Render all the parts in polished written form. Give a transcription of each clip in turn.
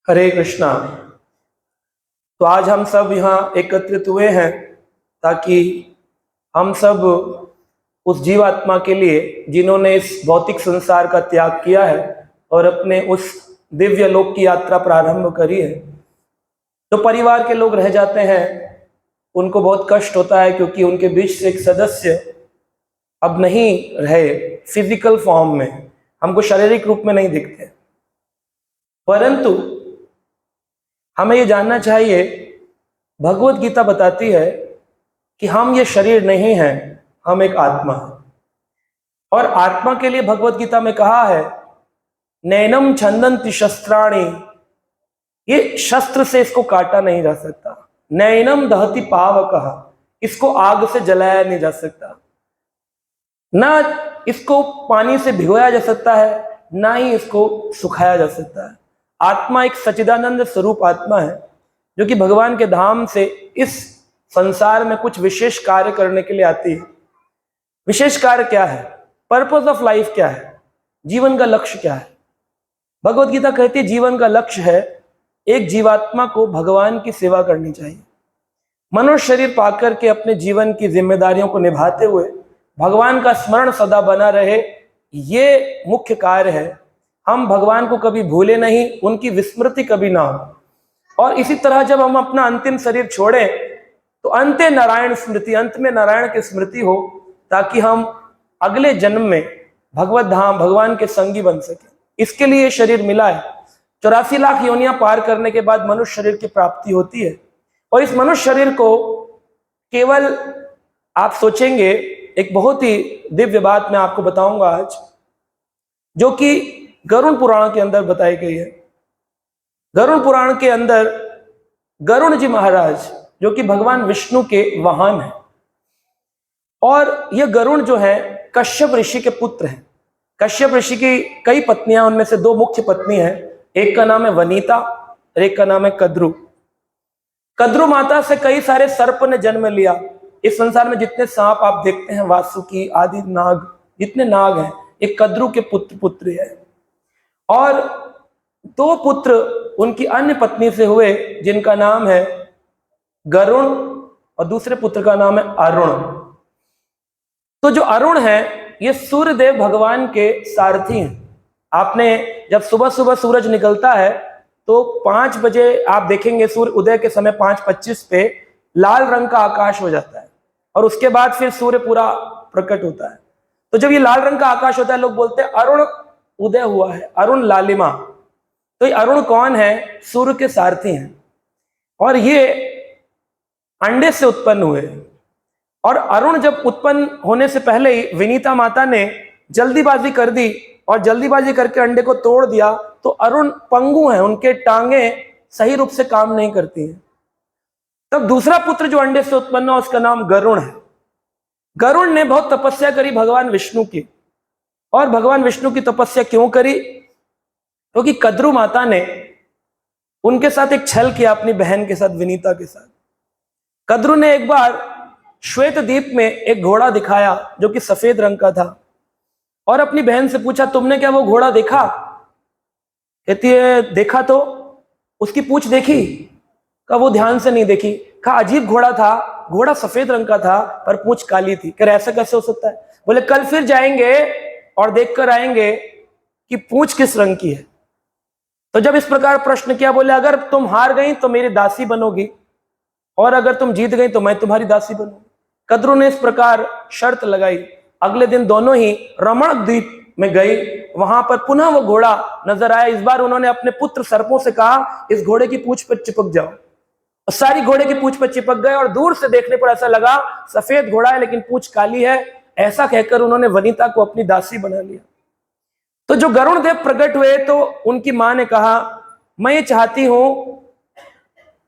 हरे कृष्णा। तो आज हम सब यहाँ एकत्रित हुए हैं ताकि हम सब उस जीवात्मा के लिए जिन्होंने इस भौतिक संसार का त्याग किया है और अपने उस दिव्य लोक की यात्रा प्रारंभ करी है, तो परिवार के लोग रह जाते हैं, उनको बहुत कष्ट होता है क्योंकि उनके बीच से एक सदस्य अब नहीं रहे फिजिकल फॉर्म में, हमको शारीरिक रूप में नहीं दिखते। परंतु हमें ये जानना चाहिए, भगवत गीता बताती है कि हम ये शरीर नहीं हैं, हम एक आत्मा हैं। और आत्मा के लिए भगवत गीता में कहा है, नैनम छंदंति शस्त्राणि, ये शस्त्र से इसको काटा नहीं जा सकता। नैनम दहति पावकः, इसको आग से जलाया नहीं जा सकता। ना इसको पानी से भिगोया जा सकता है, ना ही इसको सुखाया जा सकता है। आत्मा एक सच्चिदानंद स्वरूप आत्मा है जो कि भगवान के धाम से इस संसार में कुछ विशेष कार्य करने के लिए आती है। विशेष कार्य क्या है? पर्पस ऑफ लाइफ क्या है? जीवन का लक्ष्य क्या है? भगवत गीता कहती है जीवन का लक्ष्य है एक जीवात्मा को भगवान की सेवा करनी चाहिए। मनुष्य शरीर पाकर के अपने जीवन की जिम्मेदारियों को निभाते हुए भगवान का स्मरण सदा बना रहे, ये मुख्य कार्य है। हम भगवान को कभी भूले नहीं, उनकी विस्मृति कभी ना हो। और इसी तरह जब हम अपना अंतिम शरीर छोड़ें तो अंते नारायण स्मृति, अंत में नारायण की स्मृति हो, ताकि हम अगले जन्म में भगवत धाम भगवान के संगी बन सके। इसके लिए शरीर मिला है। 84 लाख योनियां पार करने के बाद मनुष्य शरीर की प्राप्ति होती है। और इस मनुष्य शरीर को केवल, आप सोचेंगे, एक बहुत ही दिव्य बात मैं आपको बताऊंगा आज, जो कि गरुड़ पुराण के अंदर बताई गई है। गरुड़ पुराण के अंदर गरुड़ जी महाराज, जो कि भगवान विष्णु के वाहन हैं, और ये गरुड़ जो है कश्यप ऋषि के पुत्र हैं। कश्यप ऋषि की कई पत्नियां, उनमें से 2 मुख्य पत्नी हैं। एक का नाम है वनीता और एक का नाम है कद्रु। कद्रु माता से कई सारे सर्प ने जन्म लिया। इस संसार में जितने सांप आप देखते हैं, वासुकी आदि नाग, जितने नाग हैं, एक कद्रु के पुत्र पुत्री है। और 2 पुत्र उनकी अन्य पत्नी से हुए, जिनका नाम है गरुण और दूसरे पुत्र का नाम है अरुण। तो जो अरुण है, ये सूर्यदेव भगवान के सारथी हैं। आपने जब सुबह सुबह सूरज निकलता है तो 5 बजे आप देखेंगे, सूर्य उदय के समय 5:25 पे लाल रंग का आकाश हो जाता है और उसके बाद फिर सूर्य पूरा प्रकट होता है। तो जब ये लाल रंग का आकाश होता है, लोग बोलते हैं अरुण उदय हुआ है, अरुण लालिमा। तो ये अरुण कौन है? सूर्य के सारथी हैं। और ये अंडे से उत्पन्न हुए। और अरुण जब उत्पन्न होने से पहले ही विनीता माता ने जल्दीबाजी कर दी और जल्दीबाजी करके अंडे को तोड़ दिया। तो अरुण पंगु हैं, उनके टांगे सही रूप से काम नहीं करती हैं। तब दूसरा पुत्र जो अंडे से उत्पन्न हुआ, उसका नाम गरुण है। गरुण ने बहुत तपस्या करी भगवान विष्णु की। और भगवान विष्णु की तपस्या क्यों करी? क्योंकि कद्रु माता ने उनके साथ एक छल किया, अपनी बहन के साथ, विनीता के साथ। कद्रु ने एक बार श्वेत द्वीप में एक घोड़ा दिखाया जो कि सफेद रंग का था, और अपनी बहन से पूछा, तुमने क्या वो घोड़ा देखा? कहती है, देखा तो। उसकी पूंछ देखी? कहा वो ध्यान से नहीं देखी। कहा अजीब घोड़ा था, घोड़ा सफेद रंग का था पर पूंछ काली थी। कह ऐसा कैसे हो सकता है? बोले कल फिर जाएंगे और देखकर आएंगे कि पूंछ किस रंग की है। तो जब इस प्रकार प्रश्न किया, बोले अगर तुम हार गई तो मेरी दासी बनोगी, और अगर तुम जीत गई तो मैं तुम्हारी दासी बनूंगी। कद्रु ने इस प्रकार शर्त लगाई। अगले दिन दोनों ही रमण द्वीप में गई। वहां पर पुनः वो घोड़ा नजर आया। इस बार उन्होंने अपने पुत्र सर्पों से कहा, इस घोड़े की पूंछ पर चिपक जाओ। और सारी घोड़े की पूंछ पर चिपक गए, और दूर से देखने पर ऐसा लगा सफेद घोड़ा है लेकिन पूंछ काली है। ऐसा कहकर उन्होंने वनीता को अपनी दासी बना लिया। तो जो गरुण देव प्रकट हुए तो उनकी मां ने कहा, मैं ये चाहती हूं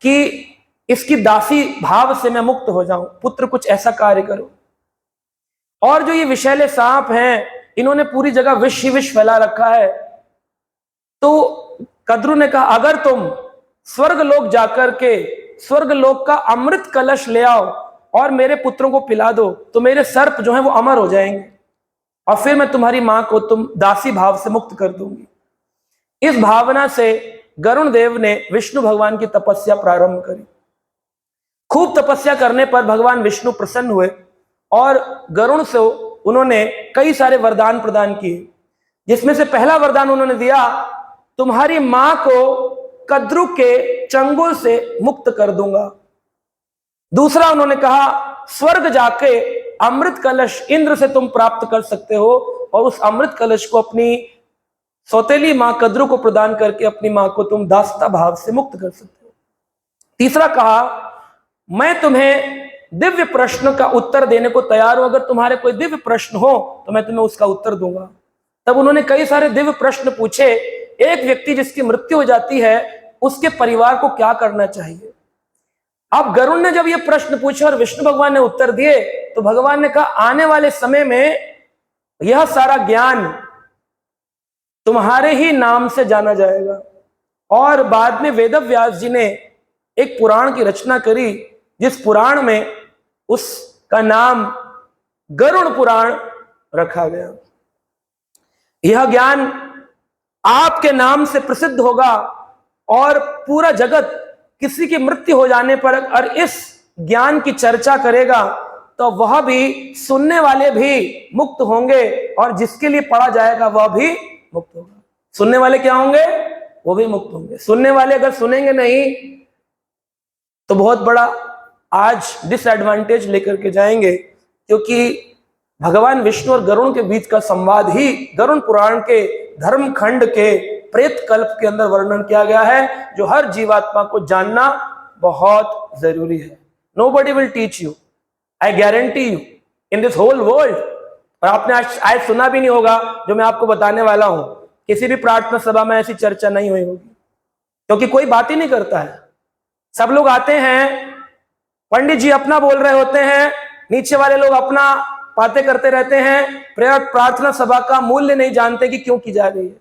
कि इसकी दासी भाव से मैं मुक्त हो जाऊं, पुत्र कुछ ऐसा कार्य करो। और जो ये विषैले सांप हैं, इन्होंने पूरी जगह विष ही विष फैला रखा है। तो कद्रु ने कहा, अगर तुम स्वर्ग लोक जाकर के स्वर्ग लोक का अमृत कलश ले आओ और मेरे पुत्रों को पिला दो, तो मेरे सर्प जो हैं वो अमर हो जाएंगे, और फिर मैं तुम्हारी मां को तुम दासी भाव से मुक्त कर दूंगी। इस भावना से गरुण देव ने विष्णु भगवान की तपस्या प्रारंभ करी। खूब तपस्या करने पर भगवान विष्णु प्रसन्न हुए और गरुण से उन्होंने कई सारे वरदान प्रदान किए, जिसमें से पहला वरदान उन्होंने दिया, तुम्हारी मां को कद्रु के चंगुल से मुक्त कर दूंगा। दूसरा उन्होंने कहा, स्वर्ग जाके अमृत कलश इंद्र से तुम प्राप्त कर सकते हो और उस अमृत कलश को अपनी सौतेली मां कद्रु को प्रदान करके अपनी मां को तुम दासता भाव से मुक्त कर सकते हो। तीसरा कहा, मैं तुम्हें दिव्य प्रश्न का उत्तर देने को तैयार हूं, अगर तुम्हारे कोई दिव्य प्रश्न हो तो मैं तुम्हें उसका उत्तर दूंगा। तब उन्होंने कई सारे दिव्य प्रश्न पूछे। एक व्यक्ति जिसकी मृत्यु हो जाती है, उसके परिवार को क्या करना चाहिए। अब गरुण ने जब ये प्रश्न पूछे और विष्णु भगवान ने उत्तर दिए, तो भगवान ने कहा, आने वाले समय में यह सारा ज्ञान तुम्हारे ही नाम से जाना जाएगा। और बाद में वेदव्यास जी ने एक पुराण की रचना करी, जिस पुराण में उसका नाम गरुण पुराण रखा गया। यह ज्ञान आपके नाम से प्रसिद्ध होगा और पूरा जगत किसी की मृत्यु हो जाने पर और इस ज्ञान की चर्चा करेगा तो वह भी, सुनने वाले भी मुक्त होंगे और जिसके लिए पढ़ा जाएगा वह भी मुक्त होगा। सुनने वाले क्या होंगे? वो भी मुक्त होंगे। सुनने वाले अगर सुनेंगे नहीं तो बहुत बड़ा आज डिसएडवांटेज लेकर के जाएंगे, क्योंकि भगवान विष्णु और गरुण के बीच का संवाद ही गरुण पुराण के धर्म खंड के प्रेत कल्प के अंदर वर्णन किया गया है, जो हर जीवात्मा को जानना बहुत जरूरी है। Nobody will teach you, I guarantee you, in this whole world। और आपने आज सुना भी नहीं होगा जो मैं आपको बताने वाला हूं, किसी भी प्रार्थना सभा में ऐसी चर्चा नहीं हुई होगी, क्योंकि कोई बात ही नहीं करता है। सब लोग आते हैं, पंडित जी अपना बोल रहे होते हैं, नीचे वाले लोग अपना बातें करते रहते हैं। प्रार्थना सभा का मूल्य नहीं जानते कि क्यों की जा रही है।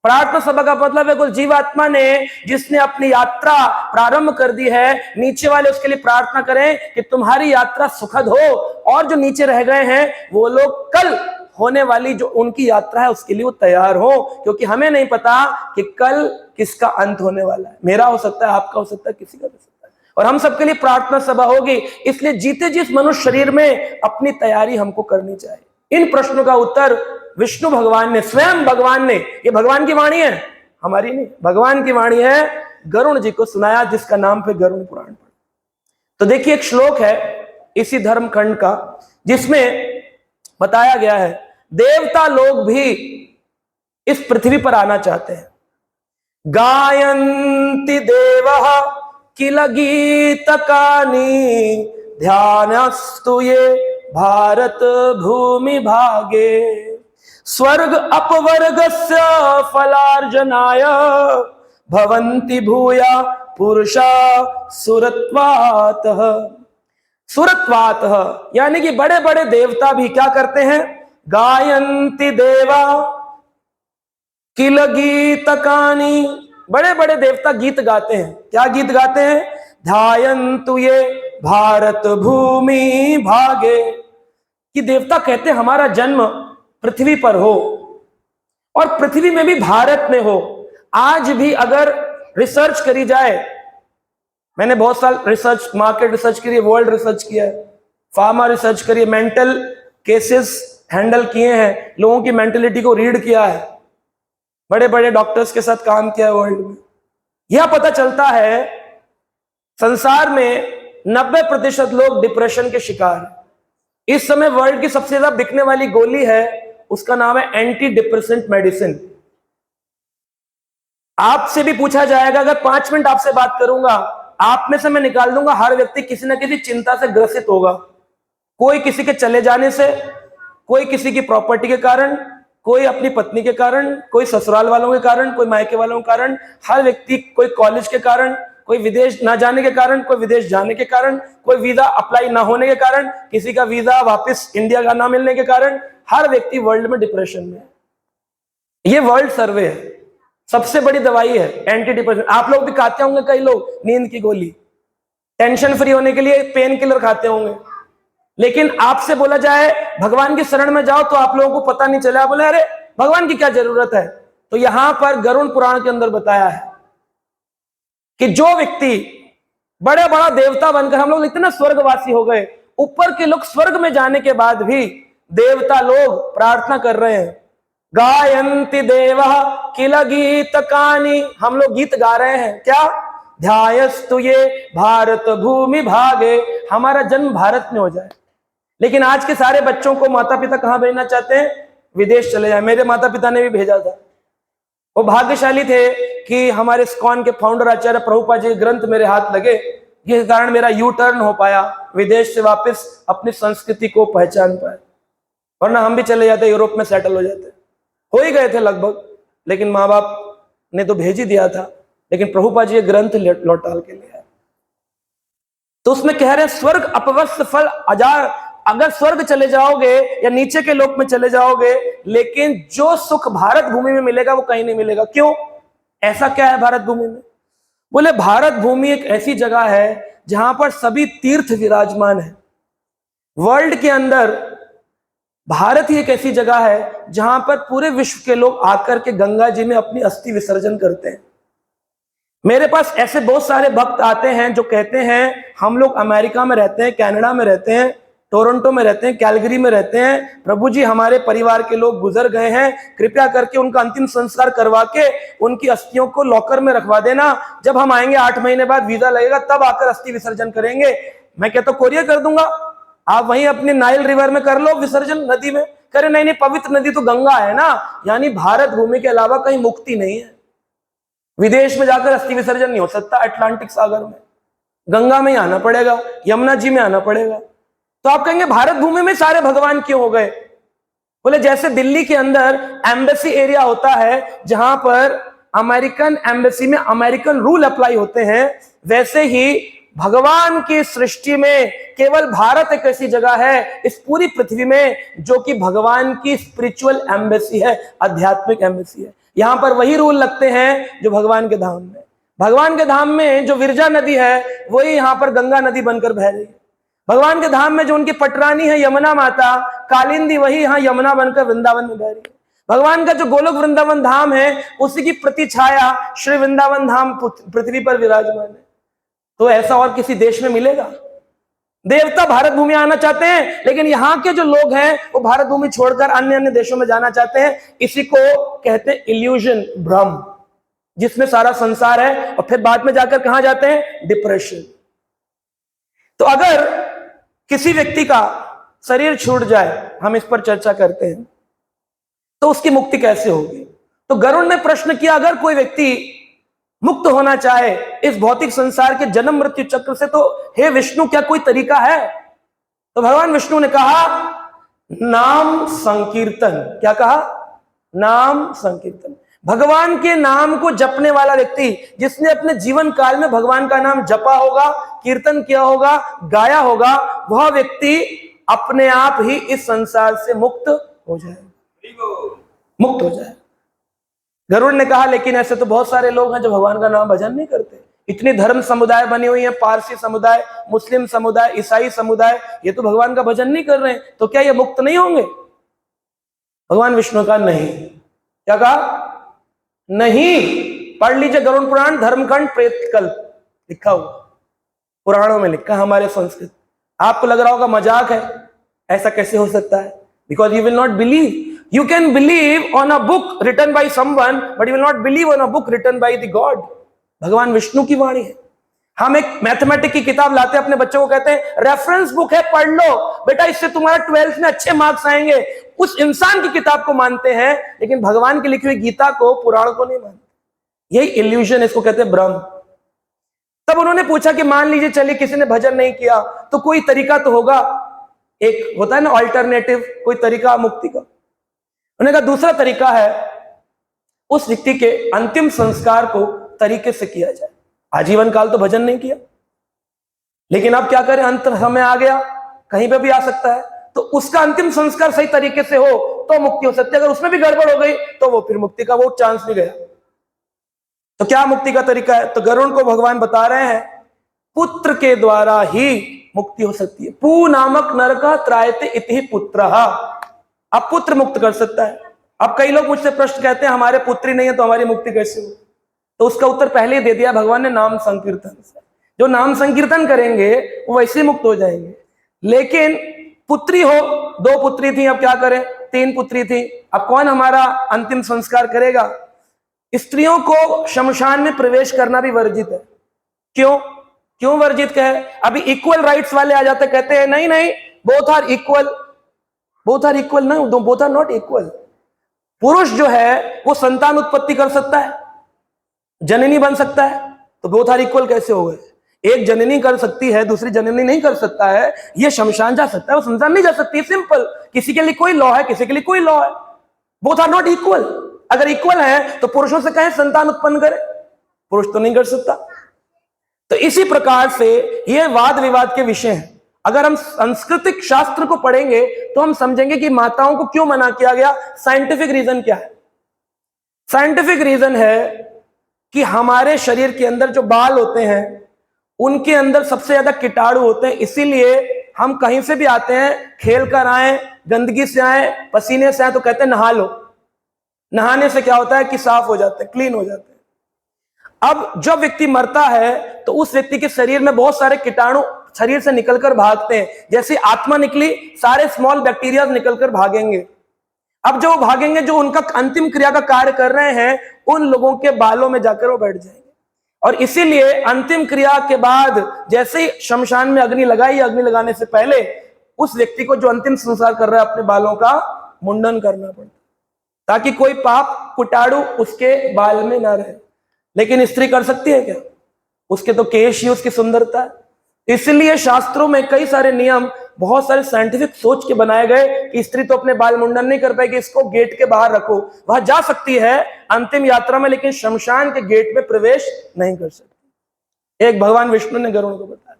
प्रार्थना सभा का मतलब है कुल जीवात्मा ने जिसने अपनी यात्रा प्रारंभ कर दी है, नीचे वाले उसके लिए प्रार्थना करें कि तुम्हारी यात्रा सुखद हो, और जो नीचे रह गए हैं वो लोग कल होने वाली जो उनकी यात्रा है उसके लिए वो तैयार हो, क्योंकि हमें नहीं पता कि कल किसका अंत होने वाला है। मेरा हो सकता है, आपका हो सकता है, किसी का हो सकता है, और हम सबके लिए प्रार्थना सभा होगी। इसलिए जीते जिस मनुष्य शरीर में अपनी तैयारी हमको करनी चाहिए। इन प्रश्नों का उत्तर विष्णु भगवान ने, स्वयं भगवान ने, ये भगवान की वाणी है, हमारी नहीं, भगवान की वाणी है, गरुण जी को सुनाया, जिसका नाम पे गरुण पुराण पड़ा। तो देखिए एक श्लोक है इसी धर्म खंड का, जिसमें बताया गया है देवता लोग भी इस पृथ्वी पर आना चाहते हैं। गायन्ति देवः किल गीतकानि ध्यानस्तु ये भारत भूमि भागे स्वर्ग अपवर्गस्य फलार्जनाय भवन्ति भूया पुरुषा सुरत्वातः। सुरत्वातः यानी कि बड़े बड़े देवता भी क्या करते हैं? गायन्ति देवा किल गीतकानि, बड़े बड़े देवता गीत गाते हैं। क्या गीत गाते हैं? ध्यायन्तु ये भारत भूमि भागे, कि देवता कहते हैं हमारा जन्म पृथ्वी पर हो और पृथ्वी में भी भारत में हो। आज भी अगर रिसर्च करी जाए, मैंने बहुत साल रिसर्च, मार्केट रिसर्च करी है, वर्ल्ड रिसर्च किया है, फार्मा रिसर्च करी है, मेंटल केसेस हैंडल किए हैं, लोगों की मेंटलिटी को रीड किया है, बड़े बड़े डॉक्टर्स के साथ काम किया है वर्ल्ड में। यह पता चलता है संसार में 90% लोग डिप्रेशन के शिकार हैं। इस समय वर्ल्ड की सबसे ज्यादा बिकने वाली गोली है, उसका नाम है एंटी डिप्रेसेंट मेडिसिन। आपसे भी पूछा जाएगा, अगर 5 मिनट आपसे बात करूंगा, आप में से मैं निकाल दूंगा हर व्यक्ति किसी न किसी चिंता से ग्रसित होगा। कोई किसी के चले जाने से, कोई किसी की प्रॉपर्टी के कारण, कोई अपनी पत्नी के कारण, कोई ससुराल वालों के कारण, कोई मायके वालों के कारण, हर व्यक्ति, कोई कॉलेज के कारण, कोई विदेश ना जाने के कारण, कोई विदेश जाने के कारण, कोई वीजा अप्लाई ना होने के कारण, किसी का वीजा वापस इंडिया का ना मिलने के कारण, हर व्यक्ति वर्ल्ड में डिप्रेशन में है। ये वर्ल्ड सर्वे है, सबसे बड़ी दवाई है एंटी डिप्रेशन। आप लोग भी खाते होंगे, कई लोग नींद की गोली, टेंशन फ्री होने के लिए पेन किलर खाते होंगे, लेकिन आपसे बोला जाए भगवान की शरण में जाओ तो आप लोगों को पता नहीं चला, बोले अरे भगवान की क्या जरूरत है। तो यहां पर गरुण पुराण के अंदर बताया है कि जो व्यक्ति बड़े बड़ा देवता बनकर, हम लोग इतना स्वर्गवासी हो गए, ऊपर के लोग स्वर्ग में जाने के बाद भी देवता लोग प्रार्थना कर रहे हैं, गायन्ति देवः किल गीतकानि, हम लोग गीत गा रहे हैं क्या, ध्यायस्तु ये भारत भूमि भागे, हमारा जन्म भारत में हो जाए। लेकिन आज के सारे बच्चों को माता पिता कहां भेजना चाहते हैं, विदेश चले जाए। मेरे माता पिता ने भी भेजा था, वो भाग्यशाली थे कि हमारे इस्कॉन के फाउंडर आचार्य प्रभुपाद जी ग्रंथ मेरे हाथ लगे, जिस कारण मेरा यू टर्न हो पाया, विदेश से वापस अपनी संस्कृति को पहचान पाए, वरना हम भी चले जाते, यूरोप में सेटल हो जाते, हो ही गए थे लगभग, लेकिन माँ बाप ने तो भेज ही दिया था। लेकिन प्रभुपाद जी ग्रंथ लौटाल के लिए, तो उसमें कह रहे हैं स्वर्ग अपवस्त फल अजार, अगर स्वर्ग चले जाओगे या नीचे के लोक में चले जाओगे, लेकिन जो सुख भारत भूमि में मिलेगा वो कहीं नहीं मिलेगा। क्यों, ऐसा क्या है भारत भूमि में? बोले भारत भूमि एक ऐसी जगह है जहां पर सभी तीर्थ विराजमान है। वर्ल्ड के अंदर भारत ही एक ऐसी जगह है जहां पर पूरे विश्व के लोग आकर के गंगा जी में अपनी अस्थि विसर्जन करते हैं। मेरे पास ऐसे बहुत सारे भक्त आते हैं जो कहते हैं हम लोग अमेरिका में रहते हैं, कनाडा में रहते हैं, टोरंटो में रहते हैं, कैलगरी में रहते हैं, प्रभु जी हमारे परिवार के लोग गुजर गए हैं, कृपया करके उनका अंतिम संस्कार करवा के उनकी अस्थियों को लॉकर में रखवा देना, जब हम आएंगे 8 महीने बाद वीजा लगेगा तब आकर अस्थि विसर्जन करेंगे। मैं कहता कोरियर कर दूंगा, आप वहीं अपने नाइल रिवर में कर लो विसर्जन, नदी में करे। नहीं, पवित्र नदी तो गंगा है ना, यानी भारत भूमि के अलावा कहीं मुक्ति नहीं है। विदेश में जाकर अस्थि विसर्जन नहीं हो सकता, अटलांटिक सागर में, गंगा में ही आना पड़ेगा, यमुना जी में आना पड़ेगा। तो आप कहेंगे भारत भूमि में सारे भगवान क्यों हो गए? बोले जैसे दिल्ली के अंदर एम्बेसी एरिया होता है जहां पर अमेरिकन एम्बेसी में अमेरिकन रूल अप्लाई होते हैं, वैसे ही भगवान की सृष्टि में केवल भारत एक ऐसी जगह है इस पूरी पृथ्वी में जो कि भगवान की स्पिरिचुअल एम्बेसी है, आध्यात्मिक एम्बेसी है। यहां पर वही रूल लगते हैं जो भगवान के धाम में। भगवान के धाम में जो विरजा नदी है वही यहां पर गंगा नदी बनकर बह रही है। भगवान के धाम में जो उनकी पटरानी है यमुना माता, कालिंदी, वही यहां यमुना बनकर वृंदावन में बह रही है। भगवान का जो गोलोक वृंदावन धाम है उसी की प्रतिछाया श्री वृंदावन धाम पृथ्वी पर विराजमान है। तो ऐसा और किसी देश में मिलेगा? देवता भारत भूमि आना चाहते हैं, लेकिन यहाँ के जो लोग हैं वो भारत भूमि छोड़कर अन्य अन्य देशों में जाना चाहते हैं। इसी को कहते हैं इल्यूजन, भ्रम, जिसमें सारा संसार है, और फिर बाद में जाकर कहां जाते हैं? डिप्रेशन। तो अगर किसी व्यक्ति का शरीर छूट जाए, हम इस पर चर्चा करते हैं, तो उसकी मुक्ति कैसे होगी? तो गरुड़ ने प्रश्न किया, अगर कोई व्यक्ति मुक्त होना चाहे इस भौतिक संसार के जन्म मृत्यु चक्र से, तो हे विष्णु क्या कोई तरीका है? तो भगवान विष्णु ने कहा नाम संकीर्तन। क्या कहा? नाम संकीर्तन। भगवान के नाम को जपने वाला व्यक्ति, जिसने अपने जीवन काल में भगवान का नाम जपा होगा, कीर्तन किया होगा, गाया होगा, वह व्यक्ति अपने आप ही इस संसार से मुक्त हो जाए, मुक्त हो जाए। गरुड़ ने कहा लेकिन ऐसे तो बहुत सारे लोग हैं जो भगवान का नाम भजन नहीं करते। इतनी धर्म समुदाय बनी हुई है, पारसी समुदाय, मुस्लिम समुदाय, ईसाई समुदाय, ये तो भगवान का भजन नहीं कर रहे हैं, तो क्या ये मुक्त नहीं होंगे? भगवान विष्णु का नहीं। क्या कहा? नहीं। पढ़ लीजिए गरुड़ पुराण धर्मखंड प्रेतकल्प, लिखा हुआ, पुराणों में लिखा, हमारे संस्कृत। आपको लग रहा होगा मजाक है, ऐसा कैसे हो सकता है? Because you will not believe. You can believe on a book written by someone, but you will not believe on a book written by the God. भगवान विष्णु की वाणी है। हम एक मैथमेटिक्स की किताब लाते हैं, अपने बच्चों को कहते हैं रेफरेंस बुक है, पढ़ लो बेटा, इससे तुम्हारा 12th में अच्छे मार्क्स आएंगे। उस इंसान की किताब को मानते हैं, लेकिन भगवान की लिखी हुई गीता को, पुराण को नहीं मानते। यही इल्यूजन, इसको कहते हैं भ्रम। तब उन्होंने पूछा कि मान लीजिए चलिए किसी ने भजन नहीं किया, तो कोई तरीका तो होगा, एक होता है ना ऑल्टरनेटिव, कोई तरीका मुक्ति का। उन्होंने कहा दूसरा तरीका है, उस व्यक्ति के अंतिम संस्कार को तरीके से किया जाए। आजीवन काल तो भजन नहीं किया, लेकिन अब क्या करें, अंत समय आ गया, कहीं पे भी आ सकता है, तो उसका अंतिम संस्कार सही तरीके से हो तो मुक्ति हो सकती है। अगर उसमें भी गड़बड़ हो गई तो वो फिर मुक्ति का वो चांस नहीं गया। तो क्या मुक्ति का तरीका है? तो गरुड़ को भगवान बता रहे हैं पुत्र के द्वारा ही मुक्ति हो सकती है। पू नामक नरक त्रायते इति पुत्रः। अब पुत्र मुक्त कर सकता है। अब कई लोग मुझसे प्रश्न कहते हैं हमारे पुत्री नहीं है तो हमारी मुक्ति कैसे हो? तो उसका उत्तर पहले ही दे दिया भगवान ने, नाम संकीर्तन से। जो नाम संकीर्तन करेंगे वो वैसे मुक्त हो जाएंगे। लेकिन पुत्री हो, 2 पुत्री थी, अब क्या करें, 3 पुत्री थी, अब कौन हमारा अंतिम संस्कार करेगा? स्त्रियों को शमशान में प्रवेश करना भी वर्जित है। क्यों क्यों वर्जित है? अभी इक्वल राइट्स वाले आ जाते, कहते हैं नहीं नहीं, both are equal, both are equal, नहीं, बोथ आर नॉट इक्वल। पुरुष जो है वो संतान उत्पत्ति कर सकता है, जननी बन सकता है, तो बोथ आर इक्वल कैसे हो गए? एक जननी कर सकती है, दूसरी जननी नहीं कर सकता है। ये शमशान जा सकता है, वो शमशान नहीं जा सकती, सिंपल। किसी के लिए कोई लॉ है, किसी के लिए कोई लॉ है। Both are not equal. अगर इक्वल है तो पुरुषों से कहें संतान उत्पन्न करे, पुरुष तो नहीं कर सकता। तो इसी प्रकार से ये वाद विवाद के विषय हैं। अगर हम सांस्कृतिक शास्त्र को पढ़ेंगे तो हम समझेंगे कि माताओं को क्यों मना किया गया। साइंटिफिक रीजन क्या है? साइंटिफिक रीजन है कि हमारे शरीर के अंदर जो बाल होते हैं उनके अंदर सबसे ज्यादा कीटाणु होते हैं। इसीलिए हम कहीं से भी आते हैं, खेल कर आए, गंदगी से आए, पसीने से आए, तो कहते हैं नहा लो। नहाने से क्या होता है कि साफ हो जाते हैं, क्लीन हो जाते हैं। अब जब व्यक्ति मरता है तो उस व्यक्ति के शरीर में बहुत सारे कीटाणु शरीर से निकलकर भागते हैं। जैसे आत्मा निकली, सारे स्मॉल बैक्टीरिया निकलकर भागेंगे। अब जो भागेंगे, जो उनका अंतिम क्रिया का कार्य कर रहे हैं, उन लोगों के बालों में जाकर वो बैठ जाएंगे। और इसीलिए अंतिम क्रिया के बाद जैसे ही शमशान में अग्नि लगाई, अग्नि लगाने से पहले उस व्यक्ति को जो अंतिम संस्कार कर रहा है अपने बालों का मुंडन करना पड़ता, ताकि कोई पाप कीटाणु उसके बाल में ना रहे। लेकिन स्त्री कर सकती है क्या? उसके तो केश ही उसकी सुंदरता है। इसलिए शास्त्रों में कई सारे नियम बहुत सारे साइंटिफिक सोच के बनाए गए कि स्त्री तो अपने बाल मुंडन नहीं कर पाएगी, इसको गेट के बाहर रखो, वहां जा सकती है अंतिम यात्रा में, लेकिन शमशान के गेट में प्रवेश नहीं कर सकती। एक भगवान विष्णु ने गरुड़ को बताया।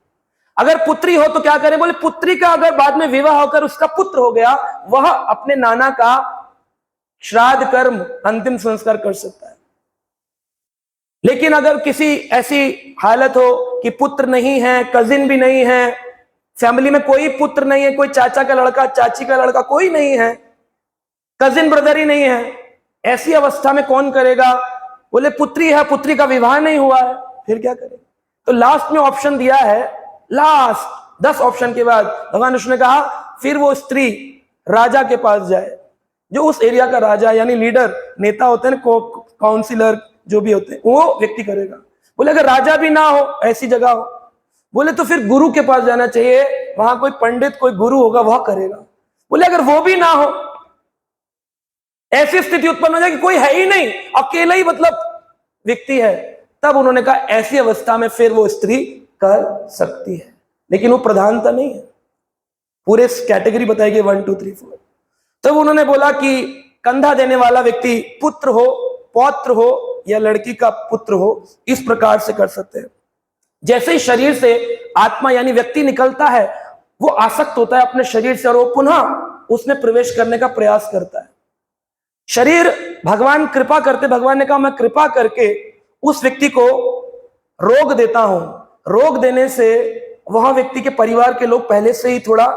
अगर पुत्री हो तो क्या करें? बोले पुत्री का अगर बाद में विवाह होकर उसका पुत्र हो गया, वह अपने नाना का श्राद्ध कर्म अंतिम संस्कार कर सकता है। लेकिन अगर किसी ऐसी हालत हो कि पुत्र नहीं है, कजिन भी नहीं है, फैमिली में कोई पुत्र नहीं है, कोई चाचा का लड़का, चाची का लड़का कोई नहीं है, कजिन ब्रदर ही नहीं है, ऐसी अवस्था में कौन करेगा? बोले पुत्री है, पुत्री का विवाह नहीं हुआ है, फिर क्या करें? तो लास्ट में ऑप्शन दिया है, लास्ट 10 ऑप्शन के बाद भगवान विष्णु ने कहा फिर वो स्त्री राजा के पास जाए, जो उस एरिया का राजा यानी लीडर, नेता होते हैं ना, काउंसिलर जो भी होते हैं, वो व्यक्ति करेगा। बोले अगर राजा भी ना हो, ऐसी जगह हो, बोले तो फिर गुरु के पास जाना चाहिए, वहां कोई पंडित कोई गुरु होगा वह करेगा। बोले अगर वो भी ना हो, ऐसी स्थिति उत्पन्न हो जाए कि कोई है ही नहीं, अकेला ही मतलब व्यक्ति है, तब उन्होंने कहा ऐसी अवस्था में फिर वो स्त्री कर सकती है, लेकिन वो प्रधानता नहीं है। पूरे कैटेगरी बताएगी 1 2 3 4। तब उन्होंने बोला कि कंधा देने वाला व्यक्ति पुत्र हो, पौत्र हो या लड़की का पुत्र हो, इस प्रकार से कर सकते हैं। जैसे ही शरीर से आत्मा यानी व्यक्ति निकलता है, वो आसक्त होता है अपने शरीर से और वो पुनः उसमें प्रवेश करने का प्रयास करता है। शरीर भगवान कृपा करते, भगवान ने कहा मैं कृपा करके उस व्यक्ति को रोग देता हूं। रोग देने से वह व्यक्ति के परिवार के लोग पहले से ही थोड़ा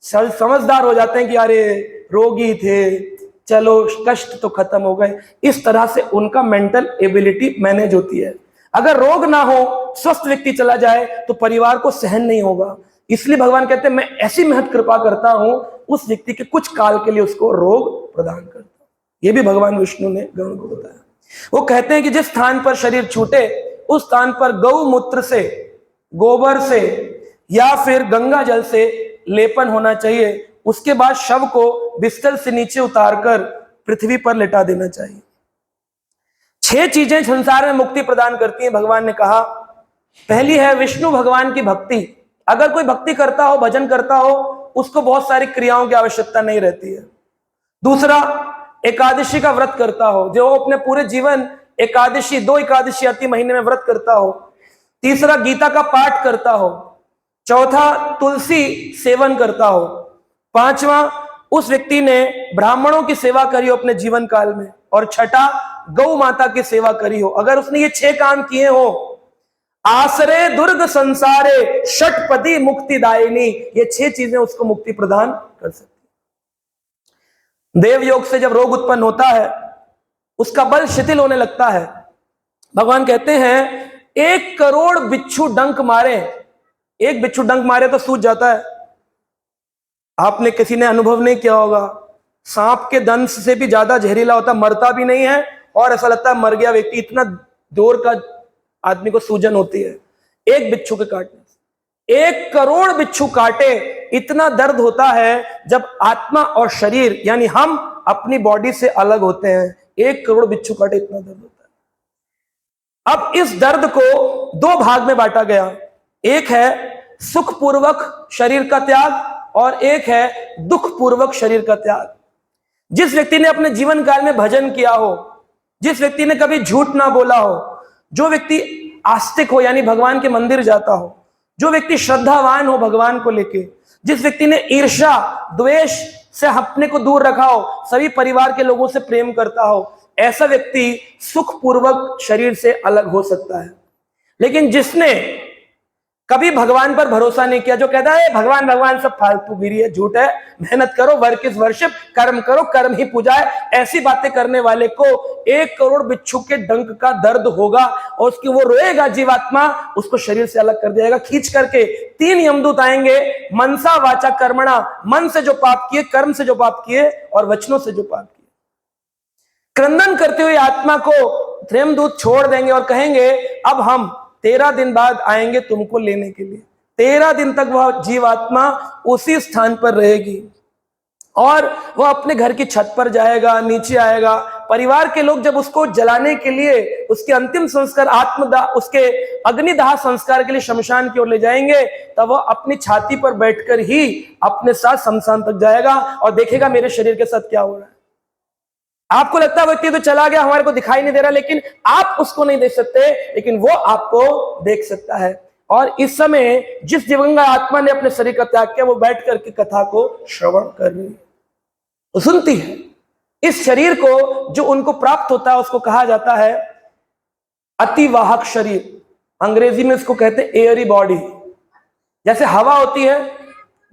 समझदार हो जाते हैं कि अरे रोगी थे, चलो कष्ट तो खत्म हो गए। इस तरह से उनका मेंटल एबिलिटी मैनेज होती है। अगर रोग ना हो, स्वस्थ व्यक्ति चला जाए तो परिवार को सहन नहीं होगा। इसलिए भगवान कहते हैं मैं ऐसी महत कृपा करता हूं, उस व्यक्ति के कुछ काल के लिए उसको रोग प्रदान करता हूं। यह भी भगवान विष्णु ने गरुड़ को बताया। वो कहते हैं कि जिस स्थान पर शरीर छूटे उस स्थान पर गौमूत्र से, गोबर से या फिर गंगा जल से लेपन होना चाहिए। उसके बाद शव को बिस्तर से नीचे उतारकर पृथ्वी पर लेटा देना चाहिए। 6 चीजें संसार में मुक्ति प्रदान करती हैं, भगवान ने कहा। पहली है विष्णु भगवान की भक्ति। अगर कोई भक्ति करता हो, भजन करता हो, उसको बहुत सारी क्रियाओं की आवश्यकता नहीं रहती है। दूसरा, एकादशी का व्रत करता हो, जो अपने पूरे जीवन एकादशी, 2 एकादशी आती महीने में व्रत करता हो। तीसरा, गीता का पाठ करता हो। चौथा, तुलसी सेवन करता हो। 5वां, उस व्यक्ति ने ब्राह्मणों की सेवा करी हो अपने जीवन काल में। और छठा, गौ माता की सेवा करी हो। अगर उसने ये 6 काम किए हो, आसरे दुर्ग संसारे षटपदी मुक्तिदायिनी, ये 6 चीजें उसको मुक्ति प्रदान कर सकती। देव योग से जब रोग उत्पन्न होता है, उसका बल शिथिल होने लगता है, भगवान कहते हैं 1 करोड़ बिच्छू डंक मारे, एक बिच्छू डंक मारे तो सूज जाता है। आपने किसी ने अनुभव नहीं किया होगा, सांप के दंश से भी ज्यादा जहरीला होता, मरता भी नहीं है और ऐसा लगता है मर गया व्यक्ति, इतना जोर का आदमी को सूजन होती है एक बिच्छू के काटने से। 1 करोड़ बिच्छू काटे, इतना दर्द होता है जब आत्मा और शरीर यानी हम अपनी बॉडी से अलग होते हैं। 1 करोड़ बिच्छू काटे, इतना दर्द होता है। अब इस दर्द को 2 भाग में बांटा गया, एक है सुखपूर्वक शरीर का त्याग और एक है दुखपूर्वक शरीर का त्याग। जिस व्यक्ति ने अपने जीवन काल में भजन किया हो, जिस व्यक्ति ने कभी झूठ ना बोला हो, जो व्यक्ति आस्तिक हो यानी भगवान के मंदिर जाता हो, जो व्यक्ति श्रद्धावान हो भगवान को लेके, जिस व्यक्ति ने ईर्ष्या द्वेष से अपने को दूर रखा हो, सभी परिवार के लोगों से प्रेम करता हो, ऐसा व्यक्ति सुखपूर्वक शरीर से अलग हो सकता है। लेकिन जिसने कभी भगवान पर भरोसा नहीं किया, जो कहता है भगवान भगवान सब फालतूगिरी है, झूठ है, मेहनत करो, वर्क इज वर्शिप, कर्म करो, कर्म ही पूजा है, ऐसी बातें करने वाले को 1 करोड़ बिच्छू के डंक का दर्द होगा और उसकी वो रोएगा जीवात्मा, उसको शरीर से अलग कर दिया खींच करके। 3 यमदूत आएंगे, मनसा वाचा कर्मणा, मन से जो पाप किए, कर्म से जो पाप किए और वचनों से जो पाप किए, क्रंदन करते हुए आत्मा को यमदूत छोड़ देंगे और कहेंगे अब हम 13 दिन बाद आएंगे तुमको लेने के लिए। 13 दिन तक वह जीवात्मा उसी स्थान पर रहेगी और वह अपने घर की छत पर जाएगा, नीचे आएगा। परिवार के लोग जब उसको जलाने के लिए, उसके अंतिम संस्कार आत्मदाह, उसके अग्निदाह संस्कार के लिए शमशान की ओर ले जाएंगे, तब वह अपनी छाती पर बैठकर ही अपने साथ शमशान तक जाएगा और देखेगा मेरे शरीर के साथ क्या हो रहा है। आपको लगता है व्यक्ति तो चला गया, हमारे को दिखाई नहीं दे रहा, लेकिन आप उसको नहीं देख सकते, लेकिन वो आपको देख सकता है। और इस समय जिस दिवंगत आत्मा ने अपने शरीर का त्याग किया, वो बैठ करके कथा को श्रवण कर रही है, वो सुनती है। इस शरीर को जो उनको प्राप्त होता है उसको कहा जाता है अतिवाहक शरीर, अंग्रेजी में इसको कहते हैं एयरी बॉडी। जैसे हवा होती है,